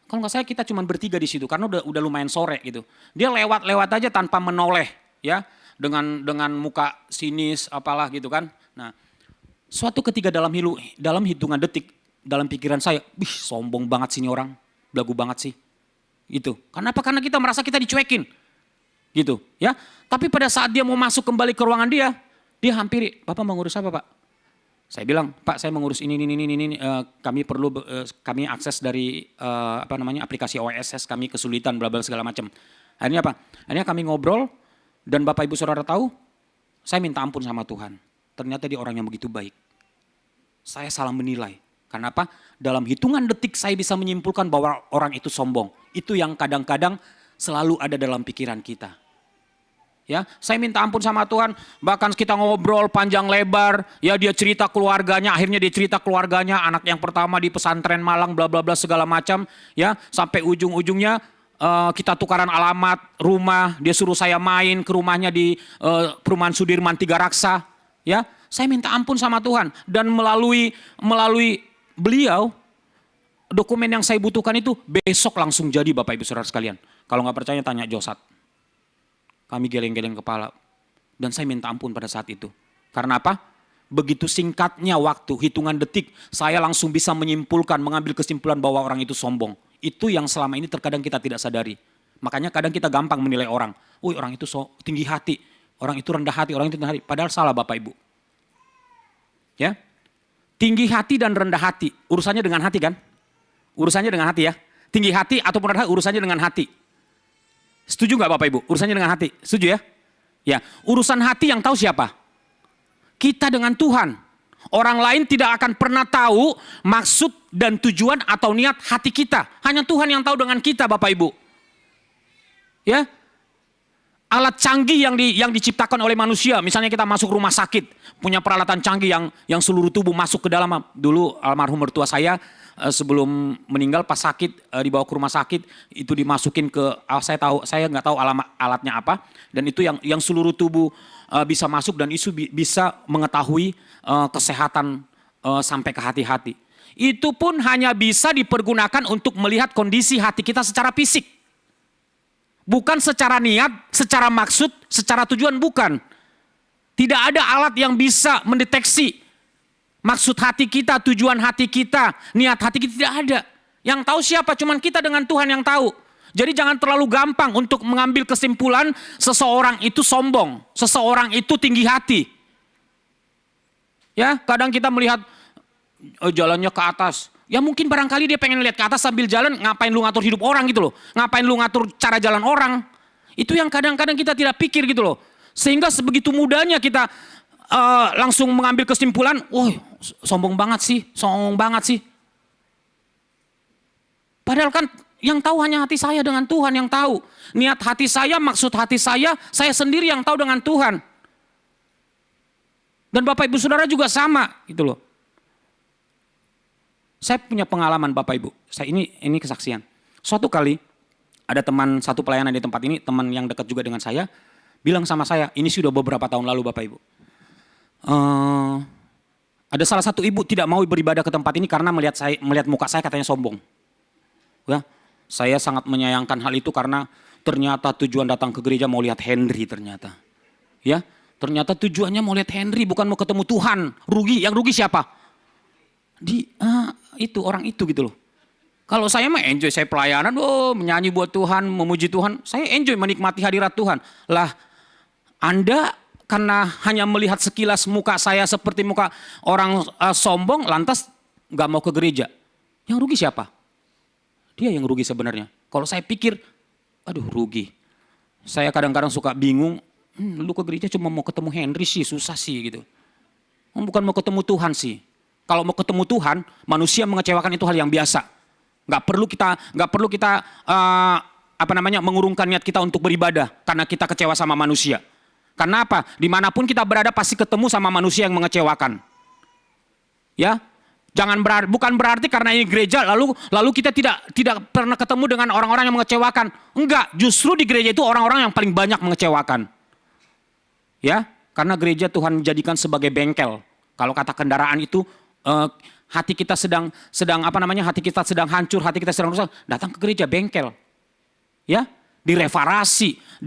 kalau nggak saya kita cuma bertiga di situ karena udah lumayan sore gitu. Dia lewat aja tanpa menoleh ya, dengan muka sinis apalah gitu kan. Nah, suatu ketika dalam hitungan detik dalam pikiran saya, sombong banget sih ini orang, belagu banget sih. Gitu. Kenapa? Karena kita merasa kita dicuekin. Gitu, ya. Tapi pada saat dia mau masuk kembali ke ruangan dia hampiri, "Bapak mau ngurus apa, Pak?" Saya bilang, "Pak, saya mengurus ini, kami perlu kami akses dari aplikasi OSS, kami kesulitan bla bla segala macam." Akhirnya apa? Akhirnya kami ngobrol dan Bapak Ibu Saudara tahu, saya minta ampun sama Tuhan. Ternyata dia orang yang begitu baik. Saya salah menilai. Kenapa? Dalam hitungan detik saya bisa menyimpulkan bahwa orang itu sombong. Itu yang kadang-kadang selalu ada dalam pikiran kita. Ya, saya minta ampun sama Tuhan, bahkan kita ngobrol panjang lebar, ya dia cerita keluarganya, akhirnya dia cerita keluarganya, anak yang pertama di pesantren Malang, bla bla bla segala macam, ya, sampai ujung-ujungnya kita tukaran alamat rumah, dia suruh saya main ke rumahnya di perumahan Sudirman Tiga Raksa, ya, saya minta ampun sama Tuhan dan melalui beliau, dokumen yang saya butuhkan itu besok langsung jadi Bapak Ibu Saudara sekalian. Kalau nggak percaya tanya Josat. Kami geleng-geleng kepala. Dan saya minta ampun pada saat itu. Karena apa? Begitu singkatnya waktu, hitungan detik, saya langsung bisa menyimpulkan, mengambil kesimpulan bahwa orang itu sombong. Itu yang selama ini terkadang kita tidak sadari. Makanya kadang kita gampang menilai orang. Orang itu tinggi hati, orang itu rendah hati, orang itu rendah hati. Padahal salah Bapak Ibu. Ya, tinggi hati dan rendah hati, urusannya dengan hati kan? Urusannya dengan hati ya. Tinggi hati ataupun rendah hati, urusannya dengan hati. Setuju nggak Bapak Ibu? Urusannya dengan hati. Setuju ya? Ya, urusan hati yang tahu siapa? Kita dengan Tuhan. Orang lain tidak akan pernah tahu maksud dan tujuan atau niat hati kita. Hanya Tuhan yang tahu dengan kita Bapak Ibu. Ya, alat canggih yang diciptakan oleh manusia, misalnya kita masuk rumah sakit, punya peralatan canggih yang seluruh tubuh masuk ke dalam. Dulu almarhum mertua saya sebelum meninggal pas sakit dibawa ke rumah sakit itu dimasukin ke saya nggak tahu alatnya apa dan itu yang seluruh tubuh bisa masuk dan itu bisa mengetahui kesehatan sampai ke hati-hati. Itu pun hanya bisa dipergunakan untuk melihat kondisi hati kita secara fisik. Bukan secara niat, secara maksud, secara tujuan, bukan. Tidak ada alat yang bisa mendeteksi maksud hati kita, tujuan hati kita, niat hati kita, tidak ada. Yang tahu siapa? Cuman kita dengan Tuhan yang tahu. Jadi jangan terlalu gampang untuk mengambil kesimpulan seseorang itu sombong, seseorang itu tinggi hati. Ya, kadang kita melihat jalannya ke atas. Ya mungkin barangkali dia pengen lihat ke atas sambil jalan, ngapain lu ngatur hidup orang gitu loh. Ngapain lu ngatur cara jalan orang. Itu yang kadang-kadang kita tidak pikir gitu loh. Sehingga sebegitu mudahnya kita langsung mengambil kesimpulan, sombong banget sih. Padahal kan yang tahu hanya hati saya dengan Tuhan yang tahu. Niat hati saya, maksud hati saya sendiri yang tahu dengan Tuhan. Dan Bapak Ibu Saudara juga sama gitu loh. Saya punya pengalaman Bapak Ibu, ini kesaksian. Suatu kali ada teman satu pelayanan di tempat ini, teman yang dekat juga dengan saya, bilang sama saya, ini sudah beberapa tahun lalu Bapak Ibu. Ada salah satu ibu tidak mau beribadah ke tempat ini karena melihat muka saya katanya sombong. Ya, saya sangat menyayangkan hal itu karena ternyata tujuan datang ke gereja mau lihat Henry ternyata. Ya, ternyata tujuannya mau lihat Henry bukan mau ketemu Tuhan. Yang rugi siapa? Itu orang itu gitu loh. Kalau saya mah enjoy, saya pelayanan, menyanyi buat Tuhan, memuji Tuhan, saya enjoy menikmati hadirat Tuhan. Lah, Anda karena hanya melihat sekilas muka saya seperti muka orang sombong, lantas gak mau ke gereja. Yang rugi siapa? Dia yang rugi sebenarnya. Kalau saya pikir, rugi. Saya kadang-kadang suka bingung, lu ke gereja cuma mau ketemu Henry sih, susah sih gitu. Bukan mau ketemu Tuhan sih. Kalau mau ketemu Tuhan, manusia mengecewakan itu hal yang biasa. Gak perlu kita mengurungkan niat kita untuk beribadah karena kita kecewa sama manusia. Karena apa? Dimanapun kita berada pasti ketemu sama manusia yang mengecewakan. Ya, bukan berarti karena ini gereja lalu kita tidak pernah ketemu dengan orang-orang yang mengecewakan. Enggak, justru di gereja itu orang-orang yang paling banyak mengecewakan. Ya, karena gereja Tuhan jadikan sebagai bengkel. Kalau kata kendaraan itu hati kita sedang hati kita sedang hancur, hati kita sedang rusak, datang ke gereja, bengkel. Ya, direparasi,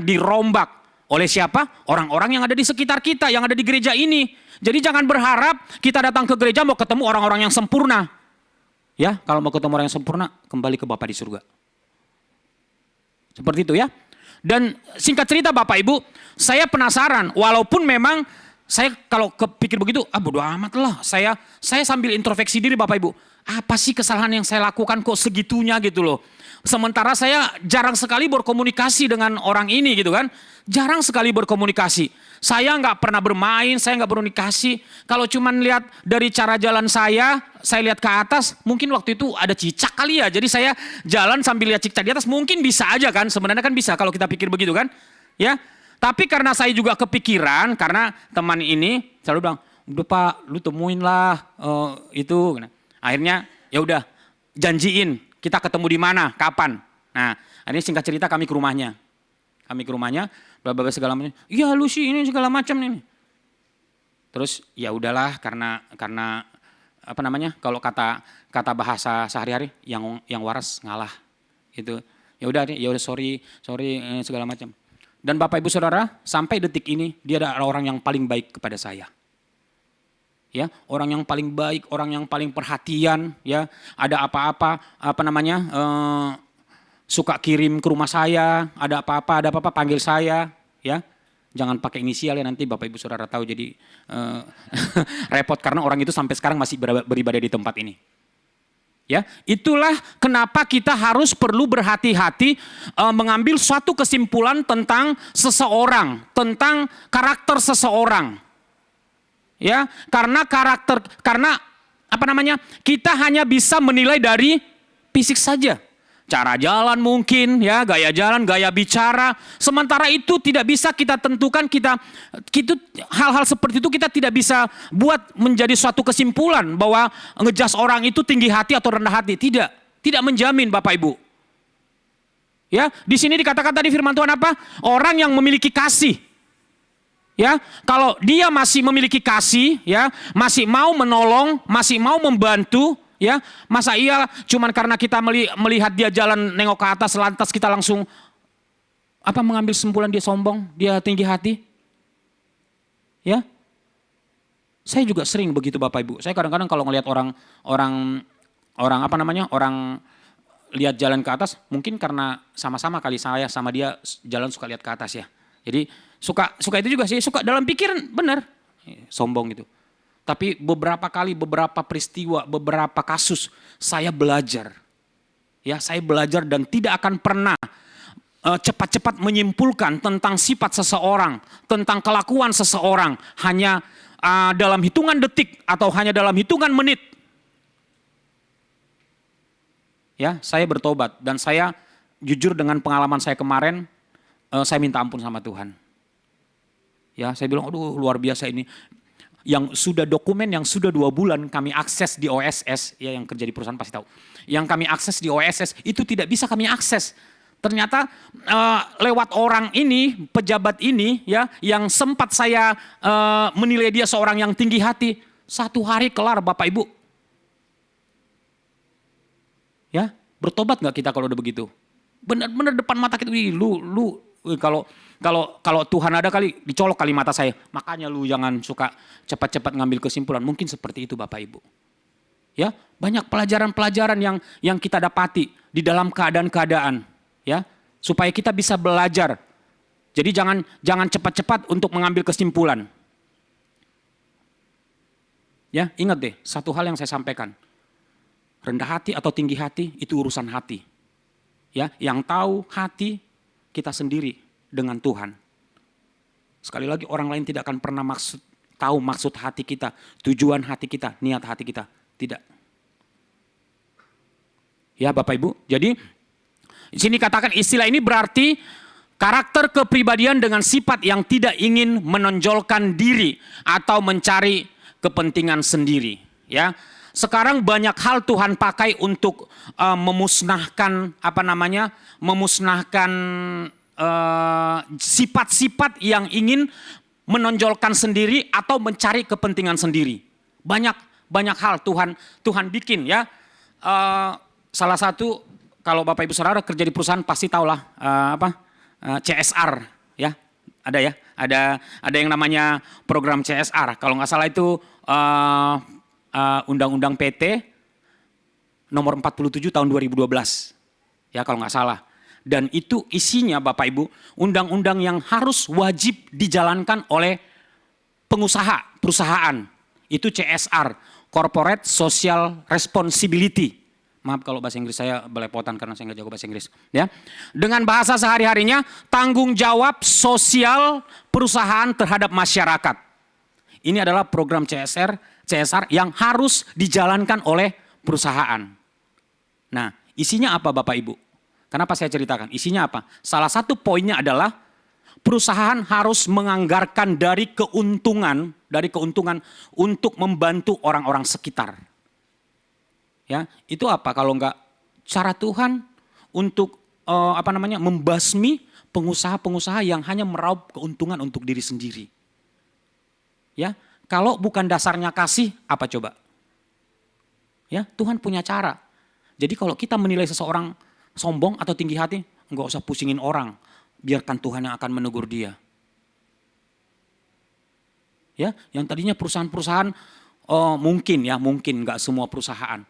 dirombak oleh siapa? Orang-orang yang ada di sekitar kita, yang ada di gereja ini. Jadi jangan berharap kita datang ke gereja mau ketemu orang-orang yang sempurna. Ya, kalau mau ketemu orang yang sempurna, kembali ke Bapa di surga. Seperti itu ya. Dan singkat cerita Bapak Ibu, saya penasaran, walaupun memang saya kalau kepikir begitu, bodo amat lah. Saya sambil introspeksi diri Bapak Ibu. Apa sih kesalahan yang saya lakukan kok segitunya gitu loh. Sementara saya jarang sekali berkomunikasi dengan orang ini gitu kan. Jarang sekali berkomunikasi. Saya nggak pernah bermain, saya nggak berkomunikasi. Kalau cuman lihat dari cara jalan saya lihat ke atas, mungkin waktu itu ada cicak kali ya. Jadi saya jalan sambil lihat cicak di atas, mungkin bisa aja kan. Sebenarnya kan bisa kalau kita pikir begitu kan. Ya. Tapi karena saya juga kepikiran, karena teman ini selalu bilang, udah Pak, lu temuin lah itu. Akhirnya ya udah janjiin kita ketemu di mana, kapan. Nah, akhirnya singkat cerita kami ke rumahnya. Bla segala macam. Iya lu sih ini segala macam ini. Terus ya udahlah karena kalau kata bahasa sehari-hari yang waras ngalah. Itu. Ya udah sorry segala macam. Dan Bapak Ibu Saudara, sampai detik ini dia adalah orang yang paling baik kepada saya. Ya, orang yang paling baik, orang yang paling perhatian, ya. Ada apa-apa suka kirim ke rumah saya, ada apa-apa panggil saya, ya. Jangan pakai inisial ya, nanti Bapak Ibu Saudara tahu jadi repot karena orang itu sampai sekarang masih beribadah di tempat ini. Ya, itulah kenapa kita harus perlu berhati-hati mengambil suatu kesimpulan tentang seseorang, tentang karakter seseorang. Ya, karena kita hanya bisa menilai dari fisik saja. Cara jalan mungkin, ya, gaya jalan, gaya bicara. Sementara itu tidak bisa kita tentukan, hal-hal seperti itu kita tidak bisa buat menjadi suatu kesimpulan bahwa ngejudge orang itu tinggi hati atau rendah hati. Tidak menjamin Bapak Ibu. Ya, di sini dikatakan tadi firman Tuhan apa? Orang yang memiliki kasih. Ya, kalau dia masih memiliki kasih, ya, masih mau menolong, masih mau membantu, ya, masa iya cuman karena kita melihat dia jalan nengok ke atas lantas kita langsung mengambil kesimpulan dia sombong, dia tinggi hati? Ya. Saya juga sering begitu Bapak Ibu. Saya kadang-kadang kalau ngelihat orang lihat jalan ke atas, mungkin karena sama-sama kali saya sama dia jalan suka lihat ke atas ya. Jadi suka itu juga sih, suka dalam pikiran benar sombong gitu. Tapi beberapa kali, beberapa peristiwa, beberapa kasus saya belajar. Ya, saya belajar dan tidak akan pernah cepat-cepat menyimpulkan tentang sifat seseorang, tentang kelakuan seseorang hanya dalam hitungan detik atau hanya dalam hitungan menit. Ya, saya bertobat dan saya jujur dengan pengalaman saya kemarin, saya minta ampun sama Tuhan. Ya, saya bilang, aduh luar biasa ini. Yang sudah dokumen yang sudah 2 bulan kami akses di OSS, ya yang kerja di perusahaan pasti tahu. Yang kami akses di OSS itu tidak bisa kami akses. Ternyata lewat orang ini, pejabat ini, ya, yang sempat saya menilai dia seorang yang tinggi hati, 1 hari kelar Bapak Ibu. Ya, bertobat nggak kita kalau udah begitu? Benar-benar depan mata kita, kalau Tuhan ada kali dicolok kali mata saya. Makanya lu jangan suka cepat-cepat ngambil kesimpulan. Mungkin seperti itu Bapak Ibu. Ya, banyak pelajaran-pelajaran yang kita dapati di dalam keadaan-keadaan, ya, supaya kita bisa belajar. Jadi jangan cepat-cepat untuk mengambil kesimpulan. Ya, ingat deh, satu hal yang saya sampaikan. Rendah hati atau tinggi hati itu urusan hati. Ya, yang tahu hati kita sendiri dengan Tuhan. Sekali lagi orang lain tidak akan pernah tahu maksud hati kita, tujuan hati kita, niat hati kita. Tidak. Ya Bapak Ibu, jadi di sini katakan istilah ini berarti karakter kepribadian dengan sifat yang tidak ingin menonjolkan diri atau mencari kepentingan sendiri. Ya, sekarang banyak hal Tuhan pakai untuk memusnahkan sifat-sifat yang ingin menonjolkan sendiri atau mencari kepentingan sendiri. Banyak hal Tuhan bikin ya. Salah satu kalau Bapak Ibu Saudara kerja di perusahaan pasti tahulah CSR ya. Ada yang namanya program CSR. Kalau nggak salah itu Undang-Undang PT nomor 47 tahun 2012. Ya kalau nggak salah. Dan itu isinya Bapak Ibu, undang-undang yang harus wajib dijalankan oleh pengusaha, perusahaan. Itu CSR, Corporate Social Responsibility. Maaf kalau bahasa Inggris saya belepotan karena saya nggak jago bahasa Inggris. Ya, dengan bahasa sehari-harinya, tanggung jawab sosial perusahaan terhadap masyarakat. Ini adalah program CSR yang harus dijalankan oleh perusahaan. Nah, isinya apa Bapak Ibu? Kenapa saya ceritakan? Isinya apa? Salah satu poinnya adalah perusahaan harus menganggarkan dari keuntungan untuk membantu orang-orang sekitar. Ya, itu apa kalau enggak cara Tuhan untuk membasmi pengusaha-pengusaha yang hanya meraup keuntungan untuk diri sendiri. Ya, kalau bukan dasarnya kasih, apa coba? Ya, Tuhan punya cara. Jadi kalau kita menilai seseorang sombong atau tinggi hati, enggak usah pusingin orang, biarkan Tuhan yang akan menegur dia. Ya, yang tadinya perusahaan-perusahaan mungkin enggak semua perusahaan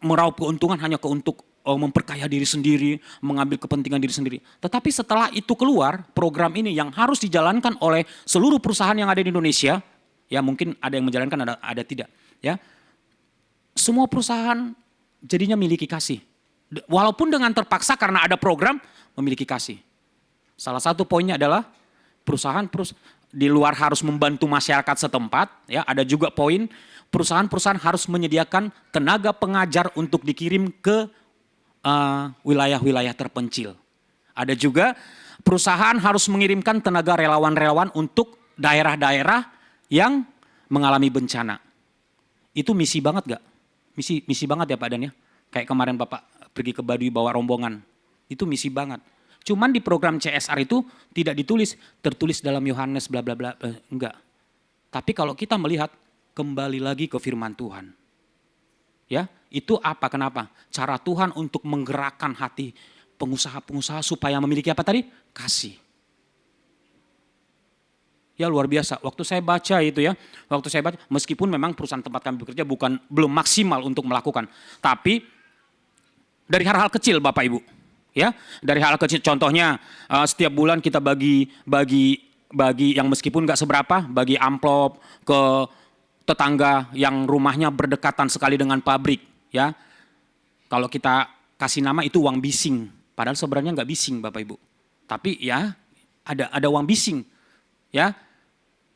meraup keuntungan hanya untuk memperkaya diri sendiri, mengambil kepentingan diri sendiri. Tetapi setelah itu keluar, program ini yang harus dijalankan oleh seluruh perusahaan yang ada di Indonesia, ya mungkin ada yang menjalankan, ada tidak. Ya, semua perusahaan jadinya miliki kasih. Walaupun dengan terpaksa karena ada program memiliki kasih. Salah satu poinnya adalah perusahaan di luar harus membantu masyarakat setempat. Ya, ada juga poin perusahaan-perusahaan harus menyediakan tenaga pengajar untuk dikirim ke wilayah-wilayah terpencil. Ada juga perusahaan harus mengirimkan tenaga relawan-relawan untuk daerah-daerah yang mengalami bencana. Itu misi banget gak? Misi banget ya Pak Dan ya. Kayak kemarin Bapak pergi ke Baduy bawa rombongan. Itu misi banget. Cuman di program CSR itu tidak tertulis dalam Yohanes bla bla bla, enggak. Tapi kalau kita melihat kembali lagi ke firman Tuhan. Ya, itu apa? Kenapa? Cara Tuhan untuk menggerakkan hati pengusaha-pengusaha supaya memiliki apa tadi? Kasih. Ya luar biasa. Waktu saya baca meskipun memang perusahaan tempat kami bekerja belum maksimal untuk melakukan, tapi dari hal-hal kecil Bapak Ibu. Ya, dari hal kecil contohnya setiap bulan kita bagi yang meskipun nggak seberapa, bagi amplop ke tetangga yang rumahnya berdekatan sekali dengan pabrik, ya. Kalau kita kasih nama itu uang bising, padahal sebenarnya nggak bising Bapak Ibu. Tapi ya ada uang bising, ya.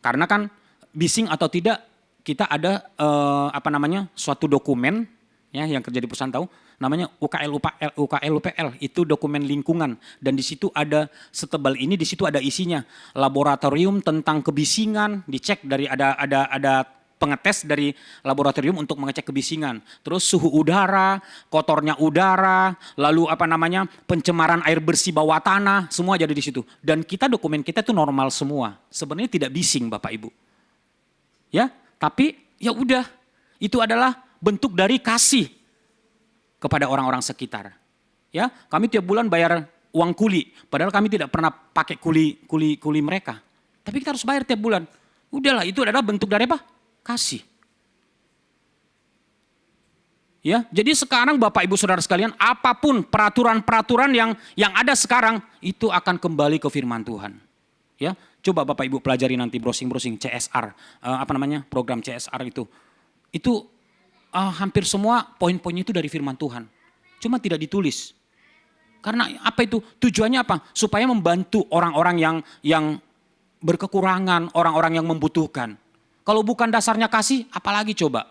Karena kan bising atau tidak kita ada suatu dokumen, ya yang kerja di perusahaan tahu, namanya UKL-UPL, itu dokumen lingkungan, dan di situ ada setebal ini, di situ ada isinya laboratorium tentang kebisingan, dicek dari ada pengetes dari laboratorium untuk mengecek kebisingan. Terus suhu udara, kotornya udara, lalu pencemaran air bersih bawah tanah, semua jadi di situ. Dan dokumen kita itu normal semua. Sebenarnya tidak bising Bapak Ibu. Ya, tapi ya udah, itu adalah bentuk dari kasih kepada orang-orang sekitar. Ya, kami tiap bulan bayar uang kuli, padahal kami tidak pernah pakai kuli mereka. Tapi kita harus bayar tiap bulan. Udahlah, itu adalah bentuk dari apa? Kasih. Ya, jadi sekarang Bapak Ibu Saudara sekalian, apapun peraturan-peraturan yang ada sekarang itu akan kembali ke firman Tuhan. Ya, coba Bapak Ibu pelajari nanti browsing CSR, program CSR itu. Itu hampir semua poin-poinnya itu dari firman Tuhan. Cuma tidak ditulis. Karena apa itu? Tujuannya apa? Supaya membantu orang-orang yang berkekurangan, orang-orang yang membutuhkan. Kalau bukan dasarnya kasih, apalagi coba?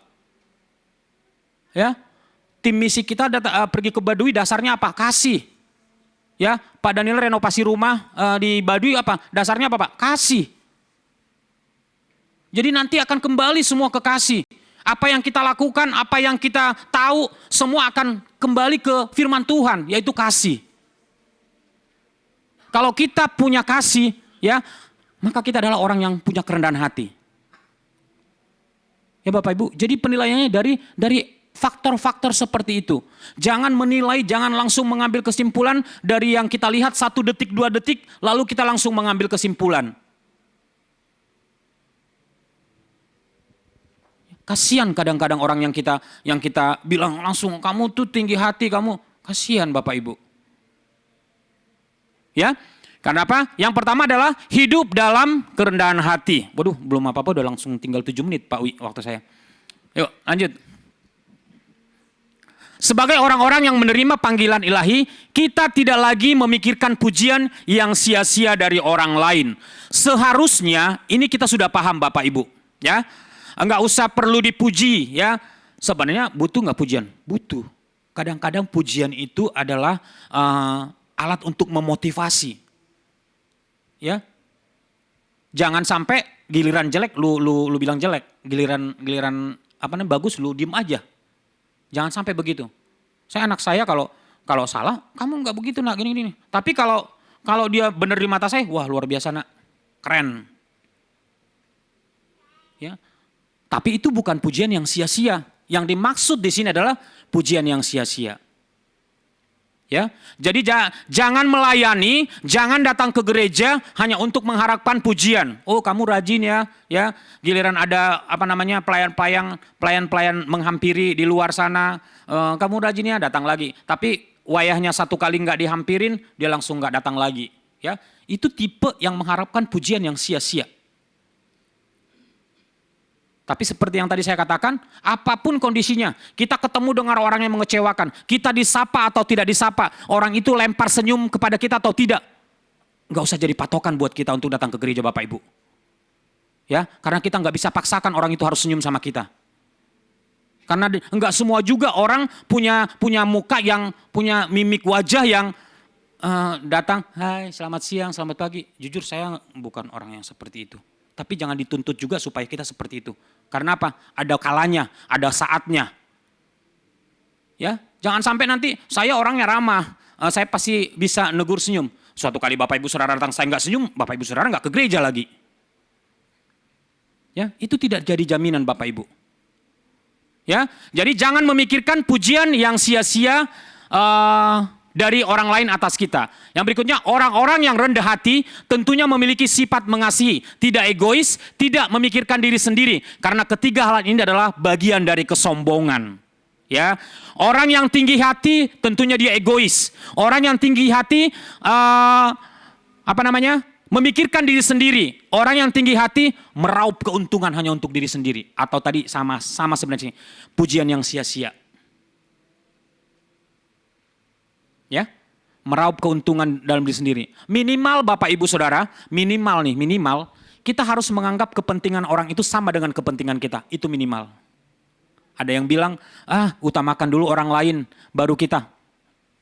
Ya, tim misi kita pergi ke Baduy, dasarnya apa? Kasih. Ya, Pak Daniel renovasi rumah di Baduy apa? Dasarnya apa Pak? Kasih. Jadi nanti akan kembali semua ke kasih. Apa yang kita lakukan, apa yang kita tahu, semua akan kembali ke firman Tuhan, yaitu kasih. Kalau kita punya kasih, ya, maka kita adalah orang yang punya kerendahan hati. Ya Bapak Ibu, jadi penilaiannya dari faktor-faktor seperti itu. Jangan menilai, jangan langsung mengambil kesimpulan dari yang kita lihat 1 detik, 2 detik, lalu kita langsung mengambil kesimpulan. Kasihan kadang-kadang orang yang kita bilang langsung, kamu tuh tinggi hati, kamu. Kasihan Bapak Ibu. Ya, karena apa? Yang pertama adalah hidup dalam kerendahan hati. Waduh, belum apa-apa udah langsung tinggal 7 menit Pak Wi waktu saya. Yuk lanjut. Sebagai orang-orang yang menerima panggilan ilahi, kita tidak lagi memikirkan pujian yang sia-sia dari orang lain. Seharusnya, ini kita sudah paham Bapak Ibu. Ya, enggak usah perlu dipuji ya. Sebenarnya butuh nggak pujian? Butuh. Kadang-kadang pujian itu adalah alat untuk memotivasi. Ya. Jangan sampai giliran jelek lu bilang jelek, giliran bagus lu diem aja. Jangan sampai begitu. Anak saya kalau salah, kamu nggak begitu nak gini. Tapi kalau dia benar di mata saya, wah luar biasa nak, keren. Ya. Tapi itu bukan pujian yang sia-sia. Yang dimaksud di sini adalah pujian yang sia-sia. Ya, jadi jangan melayani, jangan datang ke gereja hanya untuk mengharapkan pujian. Oh, kamu rajin ya. Giliran ada pelayan-pelayan menghampiri di luar sana, kamu rajin ya, datang lagi. Tapi wayahnya 1 kali nggak dihampirin, dia langsung nggak datang lagi. Ya, itu tipe yang mengharapkan pujian yang sia-sia. Tapi seperti yang tadi saya katakan, apapun kondisinya, kita ketemu dengan orang yang mengecewakan, kita disapa atau tidak disapa, orang itu lempar senyum kepada kita atau tidak, nggak usah jadi patokan buat kita untuk datang ke gereja Bapak Ibu. Ya, karena kita nggak bisa paksakan orang itu harus senyum sama kita. Karena nggak semua juga orang punya muka yang punya mimik wajah yang datang, hai selamat siang, selamat pagi. Jujur saya bukan orang yang seperti itu. Tapi jangan dituntut juga supaya kita seperti itu. Karena apa? Ada kalanya, ada saatnya. Ya, jangan sampai nanti saya orangnya ramah, saya pasti bisa negur senyum. Suatu kali Bapak Ibu Saudara datang saya nggak senyum, Bapak Ibu Saudara nggak ke gereja lagi. Ya, itu tidak jadi jaminan Bapak Ibu. Ya, jadi jangan memikirkan pujian yang sia-sia dari orang lain atas kita. Yang berikutnya, orang-orang yang rendah hati tentunya memiliki sifat mengasihi, tidak egois, tidak memikirkan diri sendiri. Karena ketiga hal ini adalah bagian dari kesombongan. Ya, orang yang tinggi hati tentunya dia egois. Orang yang tinggi hati memikirkan diri sendiri. Orang yang tinggi hati meraup keuntungan hanya untuk diri sendiri. Atau tadi sama sebenarnya pujian yang sia-sia. Ya, meraup keuntungan dalam diri sendiri. Minimal Bapak Ibu Saudara, minimal kita harus menganggap kepentingan orang itu sama dengan kepentingan kita. Itu minimal. Ada yang bilang, utamakan dulu orang lain, baru kita.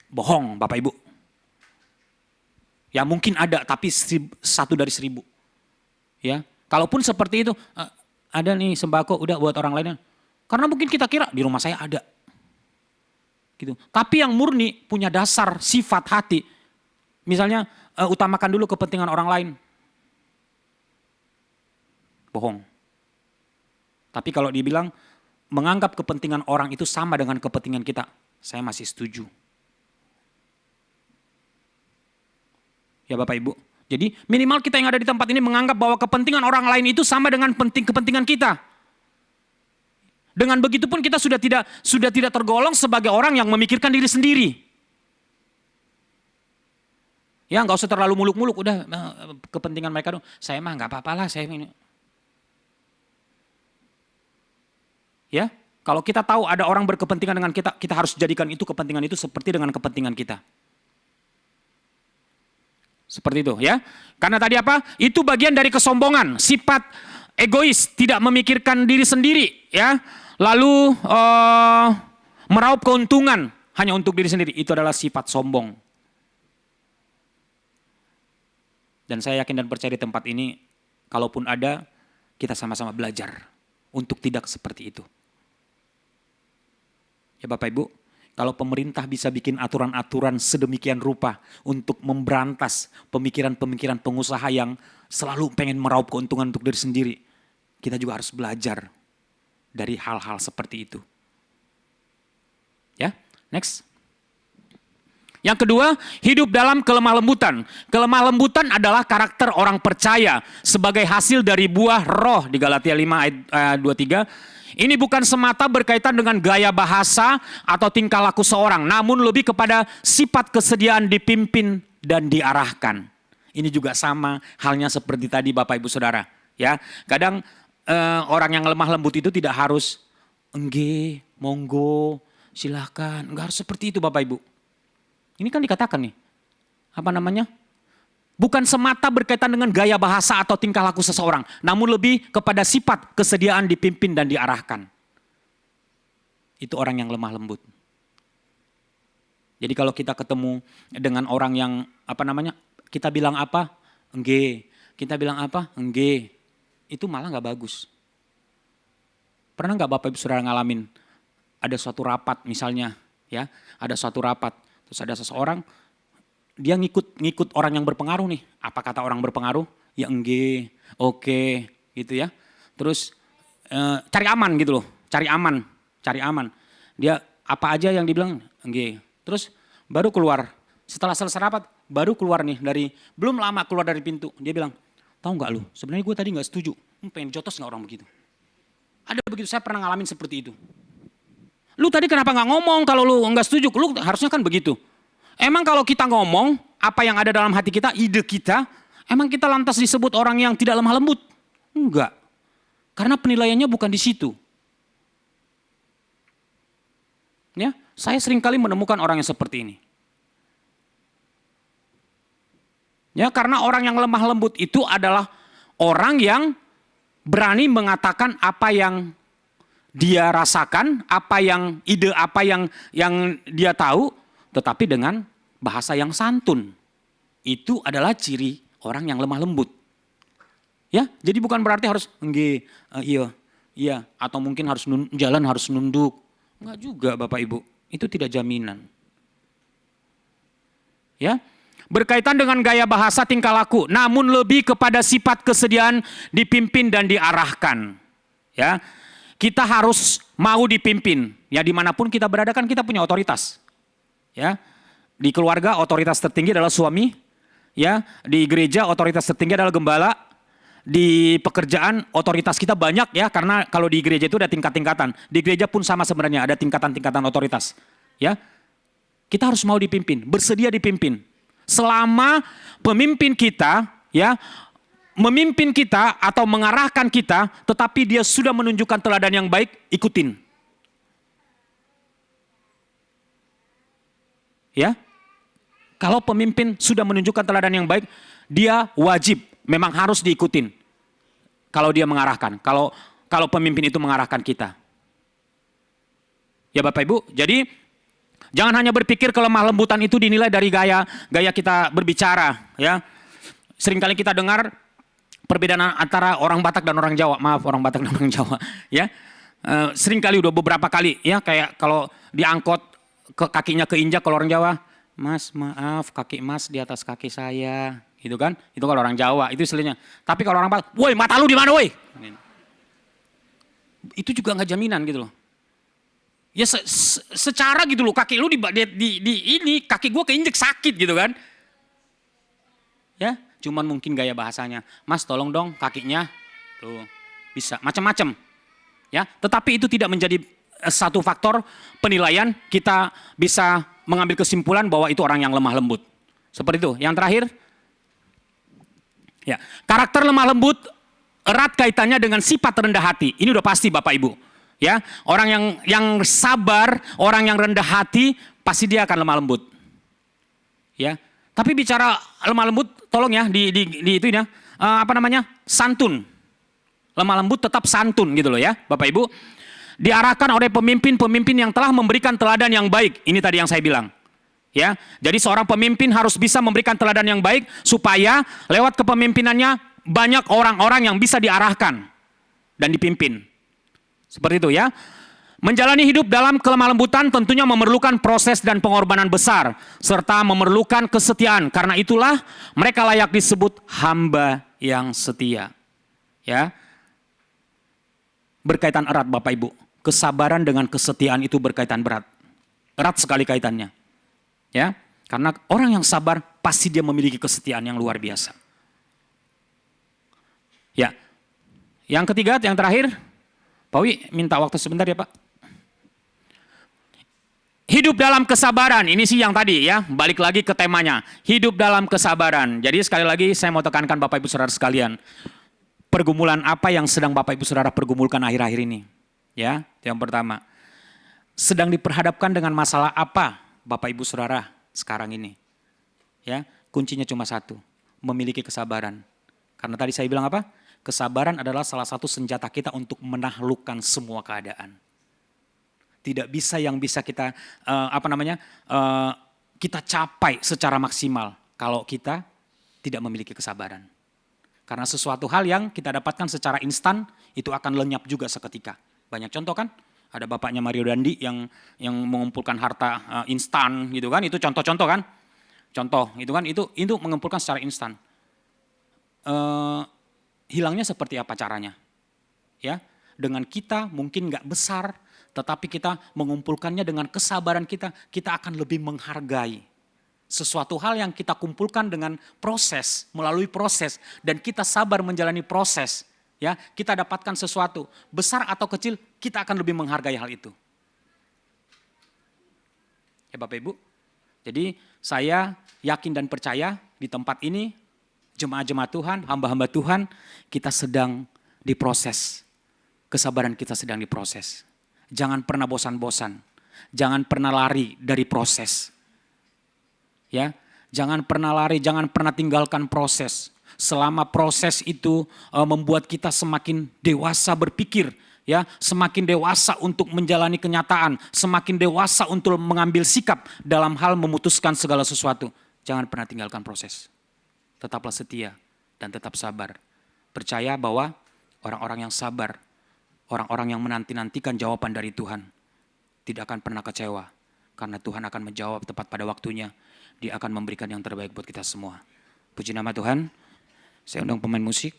Bohong Bapak Ibu. Ya mungkin ada, tapi 1 dari 1000. Ya, kalaupun seperti itu, ada nih sembako udah buat orang lain. Karena mungkin kita kira di rumah saya ada. Gitu. Tapi yang murni punya dasar sifat hati. Misalnya utamakan dulu kepentingan orang lain. Bohong. Tapi kalau dibilang menganggap kepentingan orang itu sama dengan kepentingan kita, saya masih setuju. Ya Bapak Ibu. Jadi minimal kita yang ada di tempat ini menganggap bahwa kepentingan orang lain itu sama dengan kepentingan kita. Dengan begitu pun kita sudah tidak tergolong sebagai orang yang memikirkan diri sendiri. Ya nggak usah terlalu muluk-muluk, udah kepentingan mereka dong. Saya mah nggak apa-apa lah, saya ini. Ya, kalau kita tahu ada orang berkepentingan dengan kita, kita harus jadikan itu kepentingan itu seperti dengan kepentingan kita. Seperti itu ya. Karena tadi apa? Itu bagian dari kesombongan, sifat egois, tidak memikirkan diri sendiri ya. Lalu meraup keuntungan hanya untuk diri sendiri. Itu adalah sifat sombong. Dan saya yakin dan percaya di tempat ini, kalaupun ada, kita sama-sama belajar untuk tidak seperti itu. Ya Bapak Ibu, kalau pemerintah bisa bikin aturan-aturan sedemikian rupa untuk memberantas pemikiran-pemikiran pengusaha yang selalu pengen meraup keuntungan untuk diri sendiri, kita juga harus belajar. dari hal-hal seperti itu. Ya, next. Yang kedua, hidup dalam kelemah lembutan. Kelemah lembutan adalah karakter orang percaya sebagai hasil dari buah roh di Galatia 5 ayat 23. Ini bukan semata berkaitan dengan gaya bahasa atau tingkah laku seorang, namun lebih kepada sifat kesediaan dipimpin dan diarahkan. Ini juga sama halnya seperti tadi Bapak Ibu Saudara. Ya, kadang orang yang lemah lembut itu tidak harus engge, monggo, silahkan. Enggak harus seperti itu Bapak Ibu. Ini kan dikatakan nih, apa namanya? Bukan semata berkaitan dengan gaya bahasa atau tingkah laku seseorang, namun lebih kepada sifat kesediaan dipimpin dan diarahkan. Itu orang yang lemah lembut. Jadi kalau kita ketemu dengan orang yang apa namanya, kita bilang apa? Engge. Kita bilang apa? Engge. Itu malah nggak bagus. Pernah nggak Bapak Ibu Saudara ngalamin ada suatu rapat misalnya, ya, ada suatu rapat. Terus ada seseorang, dia ngikut orang yang berpengaruh nih. Apa kata orang berpengaruh? Ya engge, oke, gitu ya. Terus cari aman gitu loh, cari aman. Dia apa aja yang dibilang engge. Terus baru keluar, setelah selesai rapat, baru keluar nih belum lama keluar dari pintu. Dia bilang, tahu nggak lu, sebenarnya gue tadi nggak setuju. Pengen jotos nggak orang begitu? Ada begitu, saya pernah ngalamin seperti itu. Lu tadi kenapa nggak ngomong kalau lu nggak setuju? Lu harusnya kan begitu. Emang kalau kita ngomong apa yang ada dalam hati kita, ide kita, emang kita lantas disebut orang yang tidak lemah lembut? Enggak. Karena penilaiannya bukan di situ. Ya, saya seringkali menemukan orang yang seperti ini. Ya, karena orang yang lemah lembut itu adalah orang yang berani mengatakan apa yang dia rasakan, apa yang dia tahu, tetapi dengan bahasa yang santun. Itu adalah ciri orang yang lemah lembut. Ya, jadi bukan berarti harus engge, iya, atau mungkin harus jalan harus nunduk. Enggak juga Bapak Ibu, itu tidak jaminan. Ya, berkaitan dengan gaya bahasa tingkah laku, namun lebih kepada sifat kesediaan dipimpin dan diarahkan. Ya. Kita harus mau dipimpin. Ya dimanapun kita berada kan kita punya otoritas. Ya, di keluarga otoritas tertinggi adalah suami. Ya, di gereja otoritas tertinggi adalah gembala. Di pekerjaan otoritas kita banyak ya, karena kalau di gereja itu ada tingkat-tingkatan. Di gereja pun sama sebenarnya ada tingkatan-tingkatan otoritas. Ya, kita harus mau dipimpin, bersedia dipimpin. Selama pemimpin kita, ya, memimpin kita atau mengarahkan kita, tetapi dia sudah menunjukkan teladan yang baik, ikutin. Ya, kalau pemimpin sudah menunjukkan teladan yang baik, dia wajib, memang harus diikutin. Kalau dia mengarahkan, kalau pemimpin itu mengarahkan kita. Ya Bapak Ibu, jadi jangan hanya berpikir kelemah lembutan itu dinilai dari gaya kita berbicara. Ya, seringkali kita dengar perbedaan antara orang Batak dan orang Jawa. Maaf, orang Batak dan orang Jawa. Ya, seringkali udah beberapa kali. Ya, kayak kalau diangkut kakinya keinjak kalau orang Jawa, Mas maaf kaki Mas di atas kaki saya, gitu kan? Itu kalau orang Jawa, itu istilahnya. Tapi kalau orang Batak, woi mata lu di mana woi? Itu juga nggak jaminan gitu loh. Ya secara gitu loh, kaki lu di ini, kaki gue keinjek sakit gitu kan? Ya. Cuman mungkin gaya bahasanya, Mas tolong dong kakinya, tuh bisa macam-macam, ya. Tetapi itu tidak menjadi satu faktor penilaian kita bisa mengambil kesimpulan bahwa itu orang yang lemah lembut. Seperti itu. Yang terakhir, ya, karakter lemah lembut erat kaitannya dengan sifat rendah hati. Ini udah pasti Bapak Ibu, ya. Orang yang sabar, orang yang rendah hati, pasti dia akan lemah lembut, ya. Tapi bicara lemah lembut, tolong ya di itu ya, santun. Lemah lembut tetap santun gitu loh ya, Bapak Ibu. Diarahkan oleh pemimpin-pemimpin yang telah memberikan teladan yang baik. Ini tadi yang saya bilang. Ya, jadi seorang pemimpin harus bisa memberikan teladan yang baik supaya lewat kepemimpinannya banyak orang-orang yang bisa diarahkan dan dipimpin. Seperti itu ya. Menjalani hidup dalam kelemah lembutan tentunya memerlukan proses dan pengorbanan besar, serta memerlukan kesetiaan. Karena itulah mereka layak disebut hamba yang setia. Ya. berkaitan erat Bapak Ibu. Kesabaran dengan kesetiaan itu berkaitan erat sekali kaitannya. Ya, karena orang yang sabar pasti dia memiliki kesetiaan yang luar biasa. Ya, yang ketiga, yang terakhir, Pak Wi minta waktu sebentar ya Pak. Hidup dalam kesabaran, ini sih yang tadi ya, balik lagi ke temanya. Hidup dalam kesabaran. Jadi sekali lagi saya mau tekankan Bapak Ibu Saudara sekalian. Pergumulan apa yang sedang Bapak Ibu Saudara pergumulkan akhir-akhir ini? Ya, yang pertama. Sedang diperhadapkan dengan masalah apa Bapak Ibu Saudara sekarang ini? Ya, kuncinya cuma satu, memiliki kesabaran. Karena tadi saya bilang apa? Kesabaran adalah salah satu senjata kita untuk menaklukkan semua keadaan. Tidak bisa yang bisa kita kita capai secara maksimal kalau kita tidak memiliki kesabaran. Karena sesuatu hal yang kita dapatkan secara instan itu akan lenyap juga seketika. Banyak contoh kan? Ada bapaknya Mario Dandi yang mengumpulkan harta instan gitu kan? Itu contoh-contoh kan? Contoh itu kan? Itu mengumpulkan secara instan. Hilangnya seperti apa caranya? Ya, dengan kita mungkin nggak besar, tetapi kita mengumpulkannya dengan kesabaran kita akan lebih menghargai sesuatu hal yang kita kumpulkan dengan proses, melalui proses, dan kita sabar menjalani proses. Ya, kita dapatkan sesuatu besar atau kecil, kita akan lebih menghargai hal itu. Ya Bapak Ibu, jadi saya yakin dan percaya di tempat ini, jemaat-jemaat Tuhan, hamba-hamba Tuhan, kita sedang diproses. Kesabaran kita sedang diproses. Jangan pernah bosan-bosan. Jangan pernah lari dari proses. Ya, jangan pernah lari, jangan pernah tinggalkan proses. Selama proses itu membuat kita semakin dewasa berpikir, ya, semakin dewasa untuk menjalani kenyataan, semakin dewasa untuk mengambil sikap dalam hal memutuskan segala sesuatu. Jangan pernah tinggalkan proses. Tetaplah setia dan tetap sabar. Percaya bahwa orang-orang yang sabar, orang-orang yang menanti-nantikan jawaban dari Tuhan, tidak akan pernah kecewa. Karena Tuhan akan menjawab tepat pada waktunya. Dia akan memberikan yang terbaik buat kita semua. Puji nama Tuhan. Saya undang pemain musik.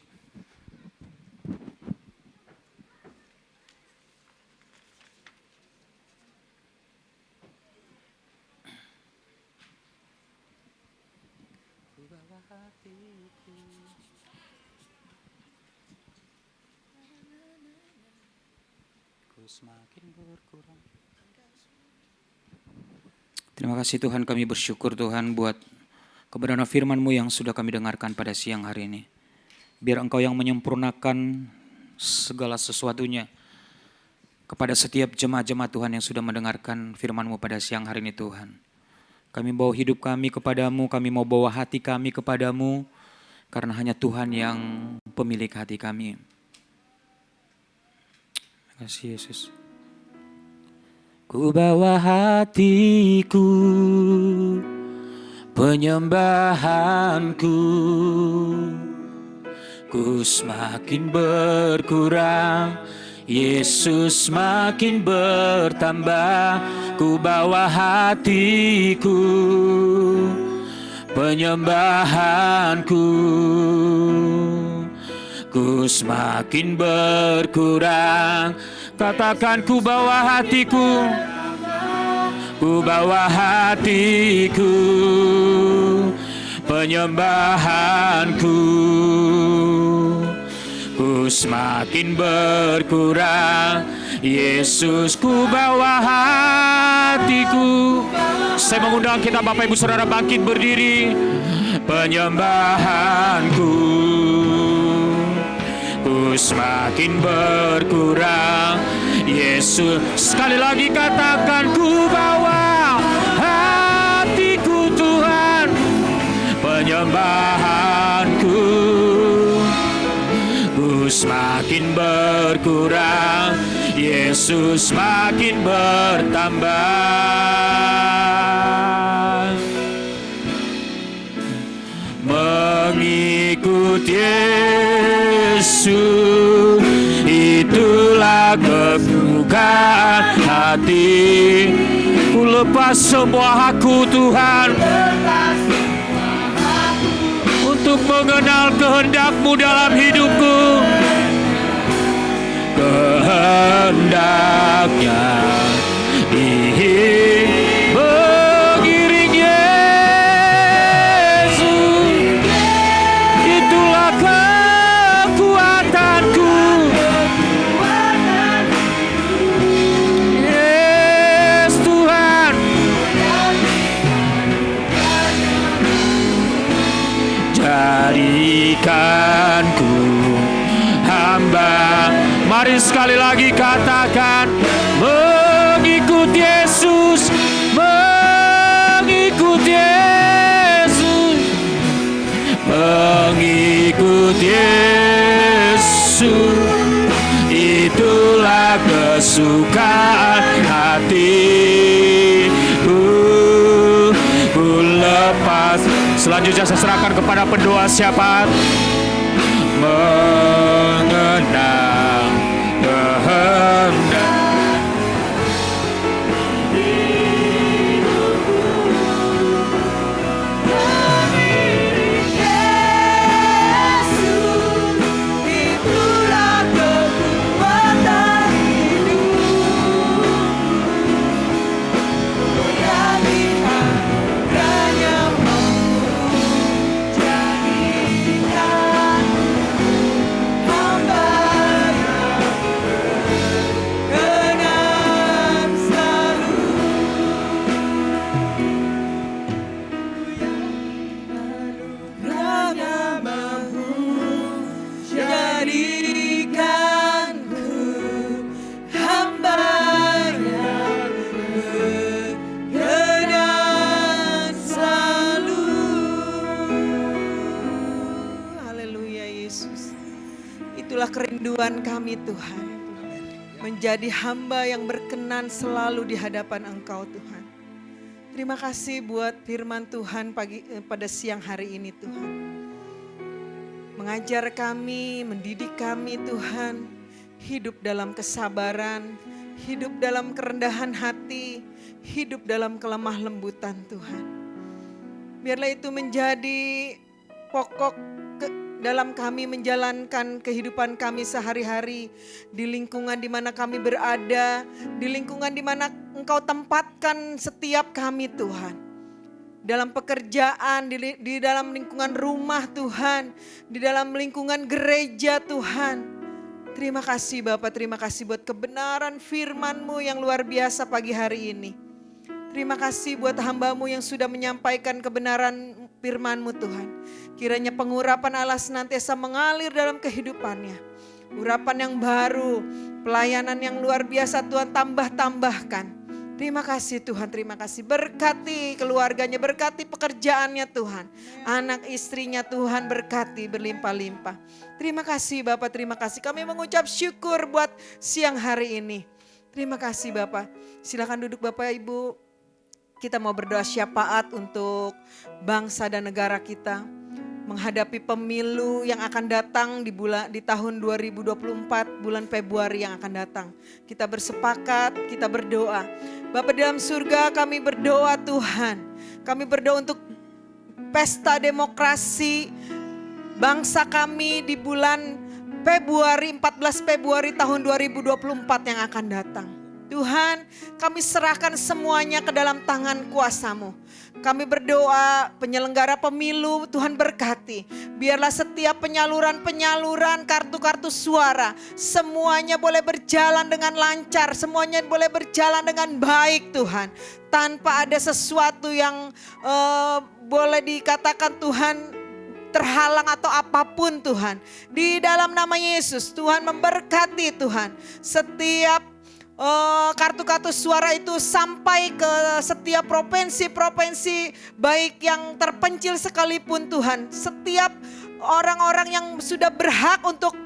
Semakin berkurang. Terima kasih Tuhan, kami bersyukur Tuhan buat kebenaran firman-Mu yang sudah kami dengarkan pada siang hari ini. Biar Engkau yang menyempurnakan segala sesuatunya kepada setiap jemaat-jemaat Tuhan yang sudah mendengarkan firman-Mu pada siang hari ini Tuhan. Kami bawa hidup kami kepadamu, kami mau bawa hati kami kepadamu, karena hanya Tuhan yang pemilik hati kami. Terima kasih Yesus. Ku bawa hatiku, penyembahanku, ku semakin berkurang, Yesus semakin bertambah. Ku bawa hatiku, penyembahanku, ku semakin berkurang. Katakan ku bawa hatiku, ku bawa hatiku, penyembahanku, ku semakin berkurang, Yesus ku bawa hatiku. Saya mengundang kita Bapak Ibu Saudara bangkit berdiri. Penyembahanku, ku semakin berkurang, Yesus. Sekali lagi katakan ku bawa hatiku Tuhan, penyembahanku, ku semakin berkurang, Yesus semakin bertambah. Mengikut Yesus, itulah kebukaan hati. Ku lepas semua hakku Tuhan, untuk mengenal kehendak-Mu dalam hidupku. kehendaknya. Mengiring Yesus, itulah kekuatanku. Yes Tuhan, jadikanku hamba. Mari sekali lagi katakan, mengikut Yesus, mengikut Yesus, mengikut Yesus. Itulah kesukaan hatiku. Ku lepas. Selanjutnya saya serahkan kepada pendoa syafaat. Mengenang kehendak. Kerinduan kami Tuhan, menjadi hamba yang berkenan selalu di hadapan Engkau Tuhan. Terima kasih buat firman Tuhan pada siang hari ini Tuhan. Mengajar kami, mendidik kami Tuhan, hidup dalam kesabaran, hidup dalam kerendahan hati, hidup dalam kelemah lembutan Tuhan. Biarlah itu menjadi pokok dalam kami menjalankan kehidupan kami sehari-hari, di lingkungan di mana kami berada, di lingkungan di mana Engkau tempatkan setiap kami Tuhan. Dalam pekerjaan, di dalam lingkungan rumah Tuhan, di dalam lingkungan gereja Tuhan. Terima kasih Bapak, terima kasih buat kebenaran firman-Mu yang luar biasa pagi hari ini. Terima kasih buat hamba-Mu yang sudah menyampaikan kebenaran firman-Mu Tuhan. Kiranya pengurapan Allah senantiasa mengalir dalam kehidupannya. Urapan yang baru, pelayanan yang luar biasa Tuhan tambah-tambahkan. Terima kasih Tuhan, terima kasih. Berkati keluarganya, berkati pekerjaannya Tuhan. Anak istrinya Tuhan berkati berlimpah-limpah. Terima kasih Bapak, terima kasih. Kami mengucap syukur buat siang hari ini. Terima kasih Bapak. Silakan duduk Bapak Ibu. Kita mau berdoa syafaat untuk bangsa dan negara kita. Menghadapi pemilu yang akan datang di tahun 2024 bulan Februari yang akan datang. Kita bersepakat, kita berdoa. Bapa dalam surga, kami berdoa Tuhan. Kami berdoa untuk pesta demokrasi bangsa kami di bulan Februari, 14 Februari tahun 2024 yang akan datang. Tuhan, kami serahkan semuanya ke dalam tangan kuasa-Mu. Kami berdoa penyelenggara pemilu Tuhan berkati. Biarlah setiap penyaluran kartu-kartu suara semuanya boleh berjalan dengan lancar. Semuanya boleh berjalan dengan baik Tuhan. Tanpa ada sesuatu yang boleh dikatakan Tuhan terhalang atau apapun Tuhan. Di dalam nama Yesus Tuhan memberkati Tuhan. Setiap kartu-kartu suara itu sampai ke setiap provinsi-provinsi baik yang terpencil sekalipun Tuhan. Setiap orang-orang yang sudah berhak untuk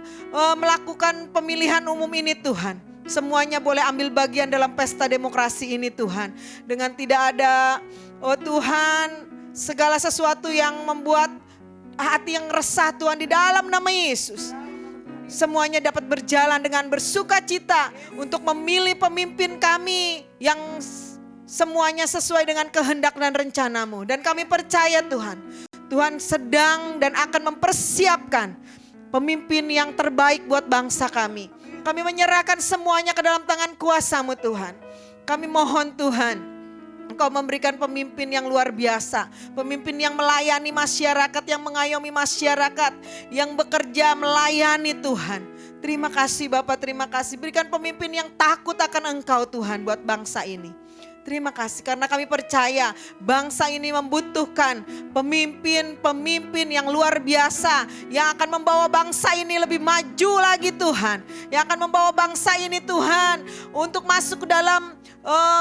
melakukan pemilihan umum ini Tuhan. Semuanya boleh ambil bagian dalam pesta demokrasi ini Tuhan. Dengan tidak ada Tuhan segala sesuatu yang membuat hati yang resah Tuhan di dalam nama Yesus. Semuanya dapat berjalan dengan bersuka cita untuk memilih pemimpin kami yang semuanya sesuai dengan kehendak dan rencana-Mu. Dan kami percaya Tuhan, Tuhan sedang dan akan mempersiapkan pemimpin yang terbaik buat bangsa kami. Kami menyerahkan semuanya ke dalam tangan kuasa-Mu Tuhan. Kami mohon Tuhan, Engkau memberikan pemimpin yang luar biasa. Pemimpin yang melayani masyarakat, yang mengayomi masyarakat, yang bekerja melayani Tuhan. Terima kasih Bapak, terima kasih. Berikan pemimpin yang takut akan Engkau Tuhan buat bangsa ini. Terima kasih karena kami percaya bangsa ini membutuhkan pemimpin-pemimpin yang luar biasa. Yang akan membawa bangsa ini lebih maju lagi Tuhan. Yang akan membawa bangsa ini Tuhan untuk masuk ke dalam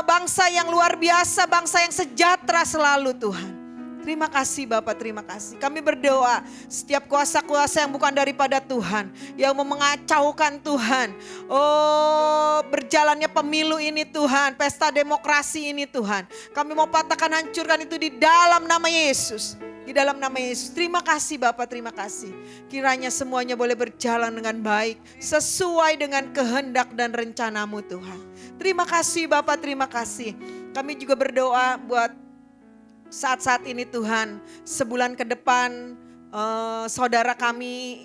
bangsa yang luar biasa. Bangsa yang sejahtera selalu Tuhan. Terima kasih Bapak, terima kasih. Kami berdoa setiap kuasa-kuasa yang bukan daripada Tuhan. Yang mau mengacaukan Tuhan. Oh, berjalannya pemilu ini Tuhan. Pesta demokrasi ini Tuhan. Kami mau patahkan, hancurkan itu di dalam nama Yesus. Di dalam nama Yesus. Terima kasih Bapak, terima kasih. Kiranya semuanya boleh berjalan dengan baik. Sesuai dengan kehendak dan rencana-Mu Tuhan. Terima kasih Bapak, terima kasih. Kami juga berdoa buat saat-saat ini Tuhan, sebulan ke depan saudara kami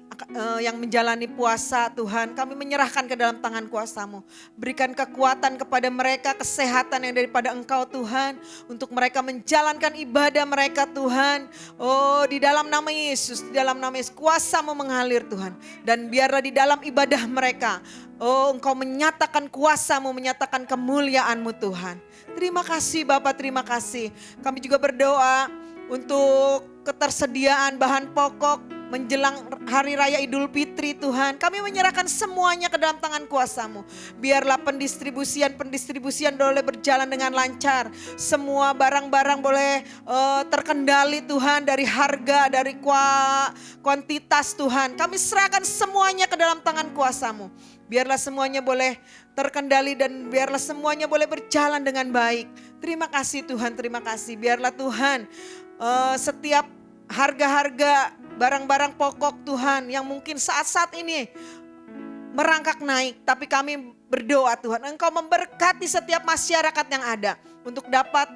yang menjalani puasa Tuhan, kami menyerahkan ke dalam tangan kuasa-Mu. Berikan kekuatan kepada mereka, kesehatan yang daripada Engkau Tuhan, untuk mereka menjalankan ibadah mereka Tuhan. Oh, di dalam nama Yesus, di dalam nama Yesus, kuasa-Mu mengalir Tuhan. Dan biarlah di dalam ibadah mereka, oh Engkau menyatakan kuasa-Mu, menyatakan kemuliaan-Mu Tuhan. Terima kasih Bapak, terima kasih. Kami juga berdoa untuk ketersediaan bahan pokok menjelang Hari Raya Idul Fitri Tuhan. Kami menyerahkan semuanya ke dalam tangan kuasa-Mu. Biarlah pendistribusian boleh berjalan dengan lancar. Semua barang-barang boleh terkendali Tuhan, dari harga, dari kuantitas Tuhan. Kami serahkan semuanya ke dalam tangan kuasa-Mu. Biarlah semuanya boleh terkendali dan biarlah semuanya boleh berjalan dengan baik. Terima kasih Tuhan, terima kasih. Biarlah Tuhan setiap harga-harga barang-barang pokok Tuhan yang mungkin saat-saat ini merangkak naik. Tapi kami berdoa Tuhan, Engkau memberkati setiap masyarakat yang ada. Untuk dapat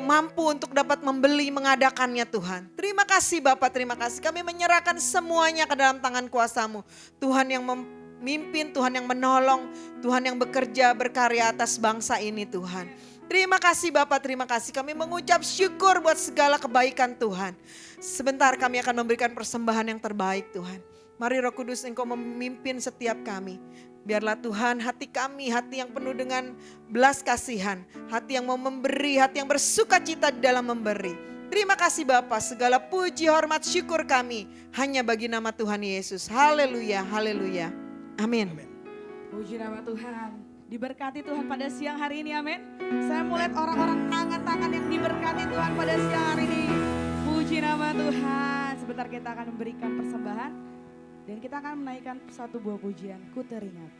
mampu untuk dapat membeli, mengadakannya Tuhan. Terima kasih Bapak, terima kasih. Kami menyerahkan semuanya ke dalam tangan kuasa-Mu. Tuhan yang memimpin, Tuhan yang menolong, Tuhan yang bekerja berkarya atas bangsa ini Tuhan. Terima kasih Bapak, terima kasih. Kami mengucap syukur buat segala kebaikan Tuhan. Sebentar kami akan memberikan persembahan yang terbaik Tuhan. Mari Roh Kudus Engkau memimpin setiap kami. Biarlah Tuhan hati kami, hati yang penuh dengan belas kasihan. Hati yang mau memberi, hati yang bersuka cita di dalam memberi. Terima kasih Bapa, segala puji, hormat, syukur kami hanya bagi nama Tuhan Yesus. Haleluya, haleluya. Amin. Puji nama Tuhan. Diberkati Tuhan pada siang hari ini, amin. Saya mau lihat orang-orang tangan-tangan yang diberkati Tuhan pada siang hari ini. Puji nama Tuhan. Sebentar kita akan memberikan persembahan. Dan kita akan menaikkan satu buah pujian, Ku Teringat.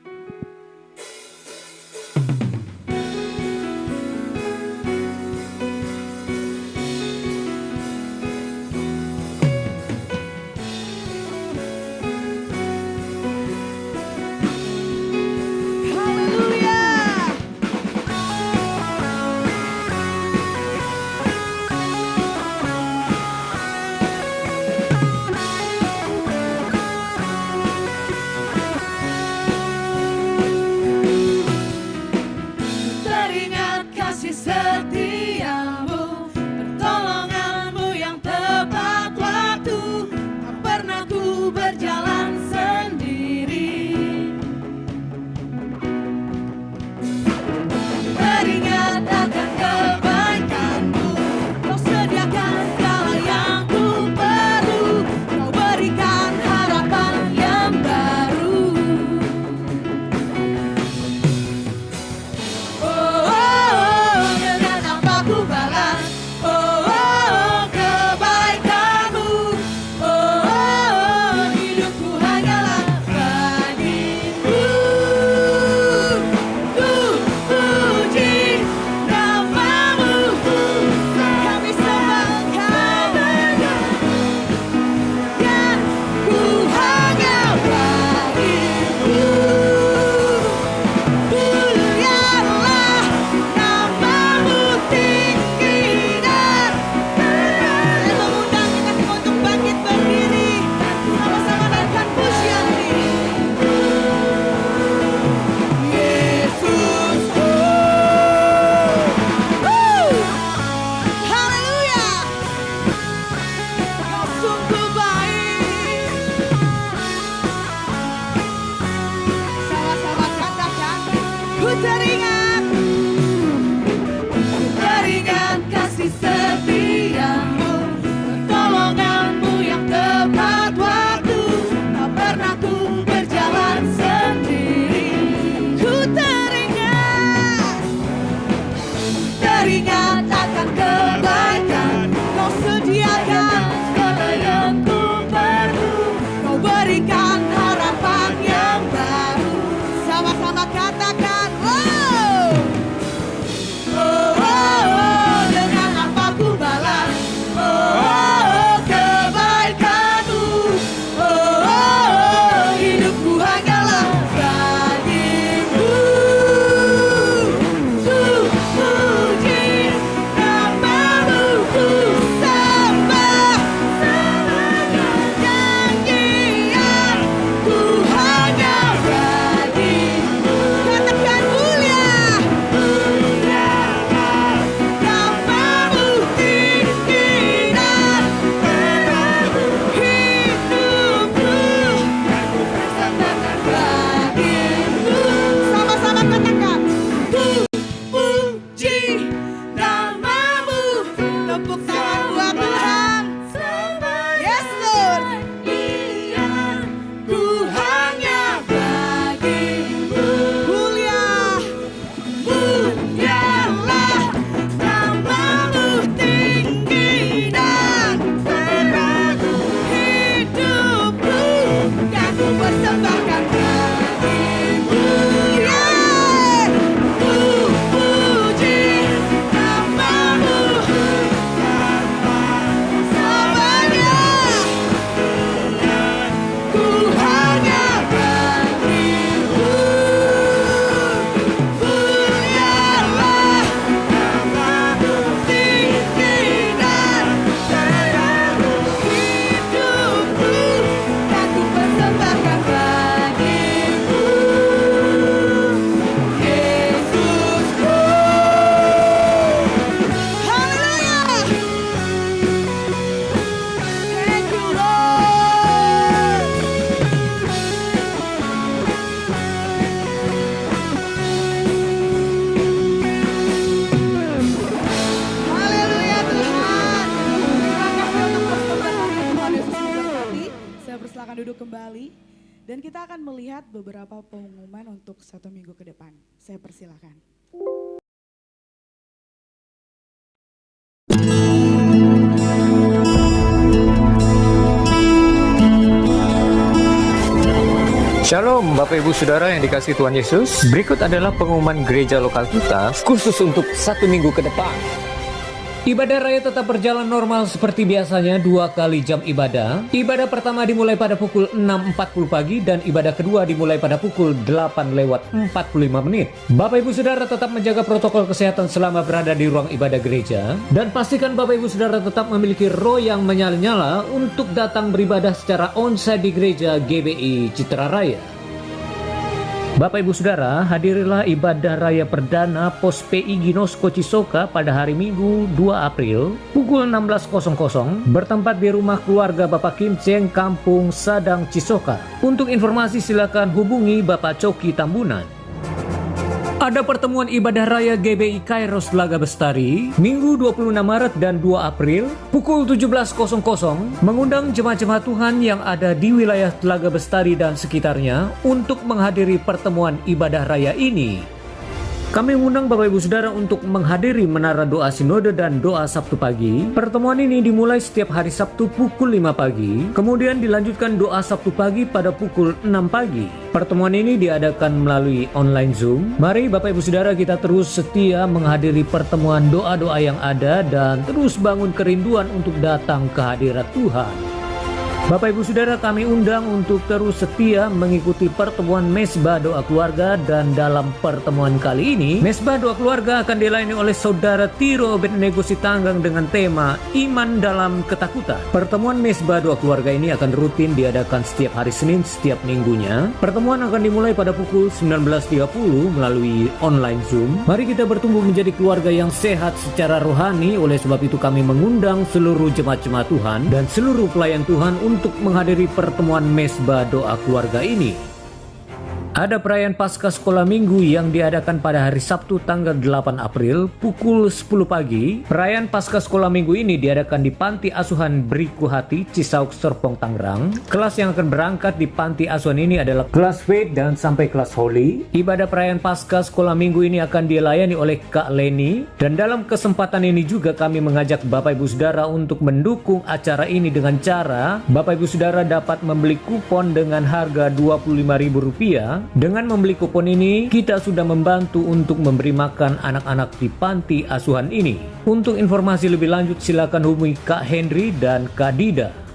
Setiamu, pertolonganmu yang tepat waktu, tak pernah ku berjalan sendiri. Teringat akan kebaikanmu, kau sediakan segala yang ku perlu, kau berikan harapan yang baru. Oh, dengan beringat akan kebaikan. Kau sediakan segala yang ku perlu. Kau berikan harapan yang baru. Sama-sama katakan, oh, oh, oh, oh, dengan apa ku balas, oh, oh, kebaikanmu, oh, oh, oh, hidupku hanyalah bagimu. Ku puji namamu, ku sembah ketinggian, ku hanya bagimu. Katakan mulia, muliakan namamu tinggi dan terang. Hidupku aku persembahkan bagimu. Sama-sama katakan, ku puji namamu. Tepuk tangan buat Tuhan. Yes Lord. Ku hanya bagimu. Mulialah namamu tinggi dan terang. Hidupku kan ku persembahkan bagimu. Yeah. Ku puji namamu selamanya. Ku hanya bagimu. Mulialah namamu tinggi dan terang. Hidupku kan ku persembahkan bagimu. Yesusku. Haleluya. Thank you Lord. Haleluya Tuhan. Terima kasih untuk persembahan yang Tuhan Yesus memberkati. Saya persilakan duduk kembali. Dan kita akan melihat beberapa pengumuman untuk 1 minggu ke depan. Saya persilakan. Shalom Bapak Ibu Saudara yang dikasihi Tuhan Yesus. Berikut adalah pengumuman gereja lokal kita khusus untuk 1 minggu ke depan. Ibadah raya tetap berjalan normal seperti biasanya 2 kali jam ibadah. Ibadah pertama dimulai pada pukul 6.40 pagi dan ibadah kedua dimulai pada pukul 8:45 menit. Bapak Ibu Saudara tetap menjaga protokol kesehatan selama berada di ruang ibadah gereja. Dan pastikan Bapak Ibu Saudara tetap memiliki roh yang menyala-nyala untuk datang beribadah secara onsite di gereja GBI Citra Raya. Bapak Ibu Saudara, hadirilah ibadah raya perdana Pos PI Ginosko Cisoka pada hari Minggu 2 April pukul 16.00 bertempat di rumah keluarga Bapak Kim Cheng, Kampung Sadang Cisoka. Untuk informasi silakan hubungi Bapak Coki Tambunan. Ada pertemuan ibadah raya GBI Kairos Telaga Bestari Minggu 26 Maret dan 2 April pukul 17.00 mengundang jemaat-jemaat Tuhan yang ada di wilayah Telaga Bestari dan sekitarnya untuk menghadiri pertemuan ibadah raya ini. Kami mengundang Bapak Ibu Saudara untuk menghadiri menara doa sinode dan doa Sabtu pagi. Pertemuan ini dimulai setiap hari Sabtu pukul 5 pagi, kemudian dilanjutkan doa Sabtu pagi pada pukul 6 pagi. Pertemuan ini diadakan melalui online Zoom. Mari Bapak Ibu Saudara kita terus setia menghadiri pertemuan doa-doa yang ada dan terus bangun kerinduan untuk datang ke hadirat Tuhan. Bapak Ibu Saudara kami undang untuk terus setia mengikuti pertemuan Mesbah Doa Keluarga, dan dalam pertemuan kali ini Mesbah Doa Keluarga akan dilayani oleh Saudara Tiro Abednego Sitanggang dengan tema Iman Dalam Ketakutan. Pertemuan Mesbah Doa Keluarga ini akan rutin diadakan setiap hari Senin setiap minggunya. Pertemuan akan dimulai pada pukul 19.30 melalui online Zoom. Mari kita bertumbuh menjadi keluarga yang sehat secara rohani. Oleh sebab itu kami mengundang seluruh jemaat-jemaat Tuhan dan seluruh pelayan Tuhan untuk menghadiri pertemuan Mesbah Doa Keluarga ini. Ada perayaan Paskah Sekolah Minggu yang diadakan pada hari Sabtu tanggal 8 April pukul 10 pagi. Perayaan Paskah Sekolah Minggu ini diadakan di Panti Asuhan Beriku Hati, Cisauk, Serpong, Tangerang. Kelas yang akan berangkat di Panti Asuhan ini adalah kelas Faith dan sampai kelas Holy. Ibadah perayaan Paskah Sekolah Minggu ini akan dilayani oleh Kak Leni. Dan dalam kesempatan ini juga kami mengajak Bapak Ibu Saudara untuk mendukung acara ini dengan cara Bapak Ibu Saudara dapat membeli kupon dengan harga Rp25.000. Dengan membeli kupon ini, kita sudah membantu untuk memberi makan anak-anak di panti asuhan ini. Untuk informasi lebih lanjut silakan hubungi Kak Henry dan Kak Dida.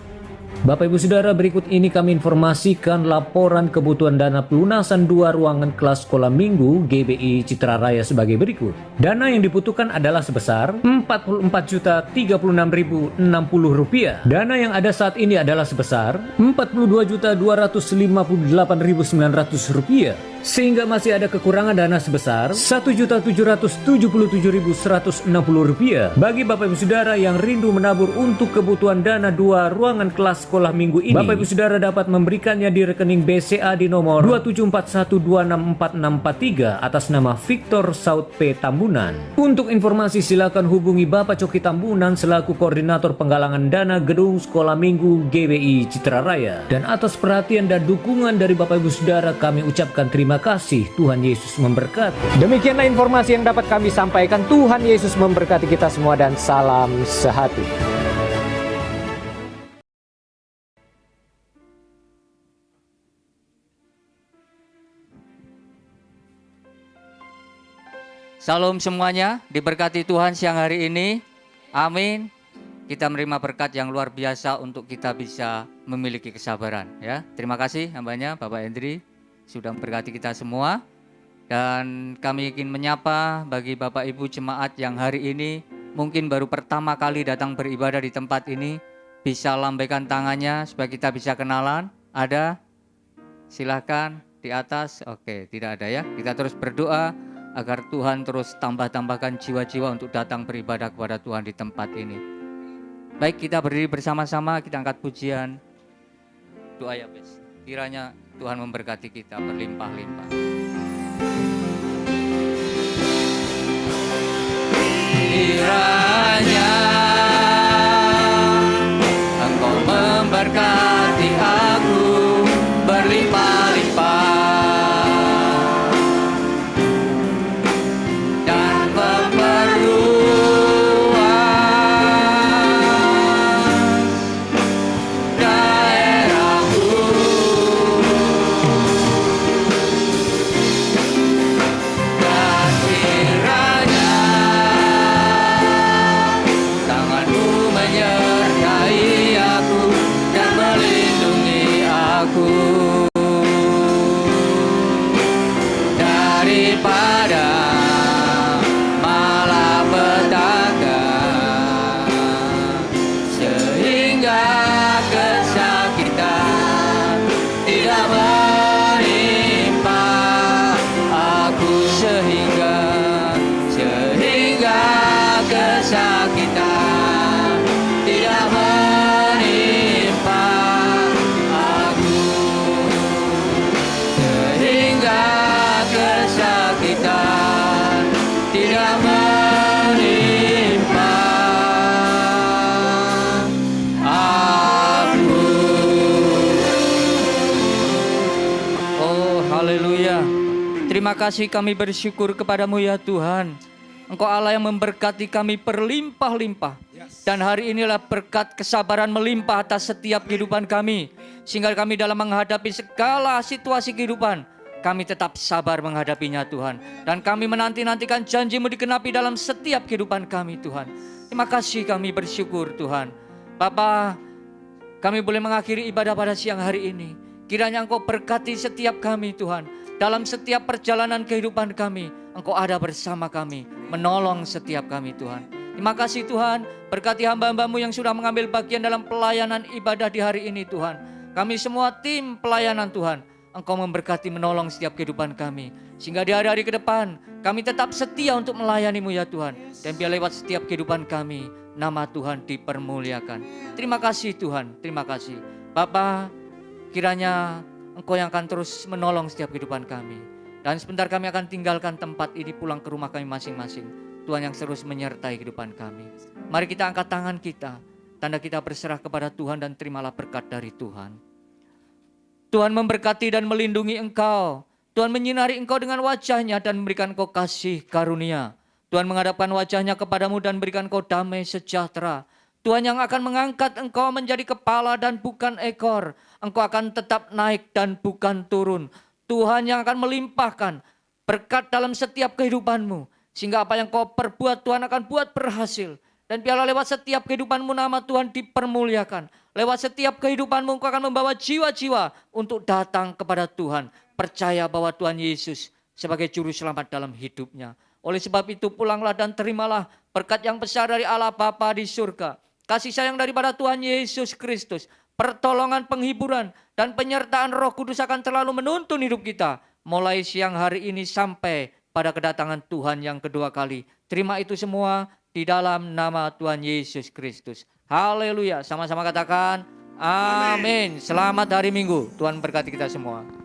Bapak Ibu Saudara, berikut ini kami informasikan laporan kebutuhan dana pelunasan 2 ruangan kelas sekolah minggu GBI Citra Raya sebagai berikut. Dana yang dibutuhkan adalah sebesar Rp44.036.060. Dana yang ada saat ini adalah sebesar Rp42.258.900. Sehingga masih ada kekurangan dana sebesar Rp1.777.160 bagi Bapak Ibu Saudara yang rindu menabur untuk kebutuhan dana 2 ruangan kelas sekolah minggu ini. Bapak Ibu Saudara dapat memberikannya di rekening BCA di nomor 2741264643 atas nama Victor Saud P. Tambunan. Untuk informasi silakan hubungi Bapak Coki Tambunan selaku Koordinator Penggalangan Dana Gedung Sekolah Minggu GBI Citra Raya. Dan atas perhatian dan dukungan dari Bapak Ibu Saudara kami ucapkan terima kasih. Tuhan Yesus memberkati. Demikianlah informasi yang dapat kami sampaikan. Tuhan Yesus memberkati kita semua dan salam sehati. Salam semuanya, diberkati Tuhan siang hari ini. Amin. Kita menerima berkat yang luar biasa untuk kita bisa memiliki kesabaran. Ya, terima kasih hambanya Bapak Hendri sudah memberkati kita semua. Dan kami ingin menyapa bagi Bapak Ibu jemaat yang hari ini mungkin baru pertama kali datang beribadah di tempat ini, bisa lambaikan tangannya supaya kita bisa kenalan. Ada? Silahkan di atas. Oke, tidak ada ya. Kita terus berdoa agar Tuhan terus tambahkan jiwa-jiwa untuk datang beribadah kepada Tuhan di tempat ini. Baik, kita berdiri bersama-sama, kita angkat pujian. Doa ya, Bes. Kiranya Tuhan memberkati kita berlimpah-limpah. Kiranya Engkau memberkati aku berlimpah-limpah dan memperluas daerahku. Dan kiranya tanganmu menyertai aku dan melindungi aku daripada malapetaka, sehingga kesakitan tidak menimpa aku, sehingga kesakitan tidak menimpa aku, sehingga kesakitan tidak menimpa aku. Oh, haleluya. Terima kasih, kami bersyukur kepadamu ya Tuhan. Engkau Allah yang memberkati kami berlimpah-limpah. Dan hari inilah berkat kesabaran melimpah atas setiap kehidupan kami. Sehingga kami dalam menghadapi segala situasi kehidupan, kami tetap sabar menghadapinya Tuhan. Dan kami menanti-nantikan janji-Mu digenapi dalam setiap kehidupan kami Tuhan. Terima kasih, kami bersyukur Tuhan. Bapa, kami boleh mengakhiri ibadah pada siang hari ini. Kiranya Engkau berkati setiap kami Tuhan. Dalam setiap perjalanan kehidupan kami, Engkau ada bersama kami, menolong setiap kami Tuhan. Terima kasih Tuhan, berkati hamba-hamba-Mu yang sudah mengambil bagian dalam pelayanan ibadah di hari ini Tuhan. Kami semua tim pelayanan Tuhan, Engkau memberkati menolong setiap kehidupan kami. Sehingga di hari-hari ke depan, kami tetap setia untuk melayani-Mu ya Tuhan. Dan biar lewat setiap kehidupan kami, nama Tuhan dipermuliakan. Terima kasih Tuhan, terima kasih. Bapa, kiranya Engkau yang akan terus menolong setiap kehidupan kami. Dan sebentar kami akan tinggalkan tempat ini, pulang ke rumah kami masing-masing. Tuhan yang terus menyertai kehidupan kami. Mari kita angkat tangan kita, tanda kita berserah kepada Tuhan dan terimalah berkat dari Tuhan. Tuhan memberkati dan melindungi engkau. Tuhan menyinari engkau dengan wajah-Nya dan memberikan engkau kasih karunia. Tuhan menghadapkan wajah-Nya kepadamu dan memberikan engkau damai sejahtera. Tuhan yang akan mengangkat engkau menjadi kepala dan bukan ekor. Engkau akan tetap naik dan bukan turun. Tuhan yang akan melimpahkan berkat dalam setiap kehidupanmu. Sehingga apa yang kau perbuat Tuhan akan buat berhasil. Dan biarlah lewat setiap kehidupanmu nama Tuhan dipermuliakan. Lewat setiap kehidupanmu engkau akan membawa jiwa-jiwa untuk datang kepada Tuhan. Percaya bahwa Tuhan Yesus sebagai juru selamat dalam hidupnya. Oleh sebab itu pulanglah dan terimalah berkat yang besar dari Allah Bapa di surga. Kasih sayang daripada Tuhan Yesus Kristus. Pertolongan, penghiburan, dan penyertaan Roh Kudus akan selalu menuntun hidup kita. Mulai siang hari ini sampai pada kedatangan Tuhan yang kedua kali. Terima itu semua di dalam nama Tuhan Yesus Kristus. Haleluya. Sama-sama katakan amin. Selamat hari Minggu. Tuhan berkati kita semua.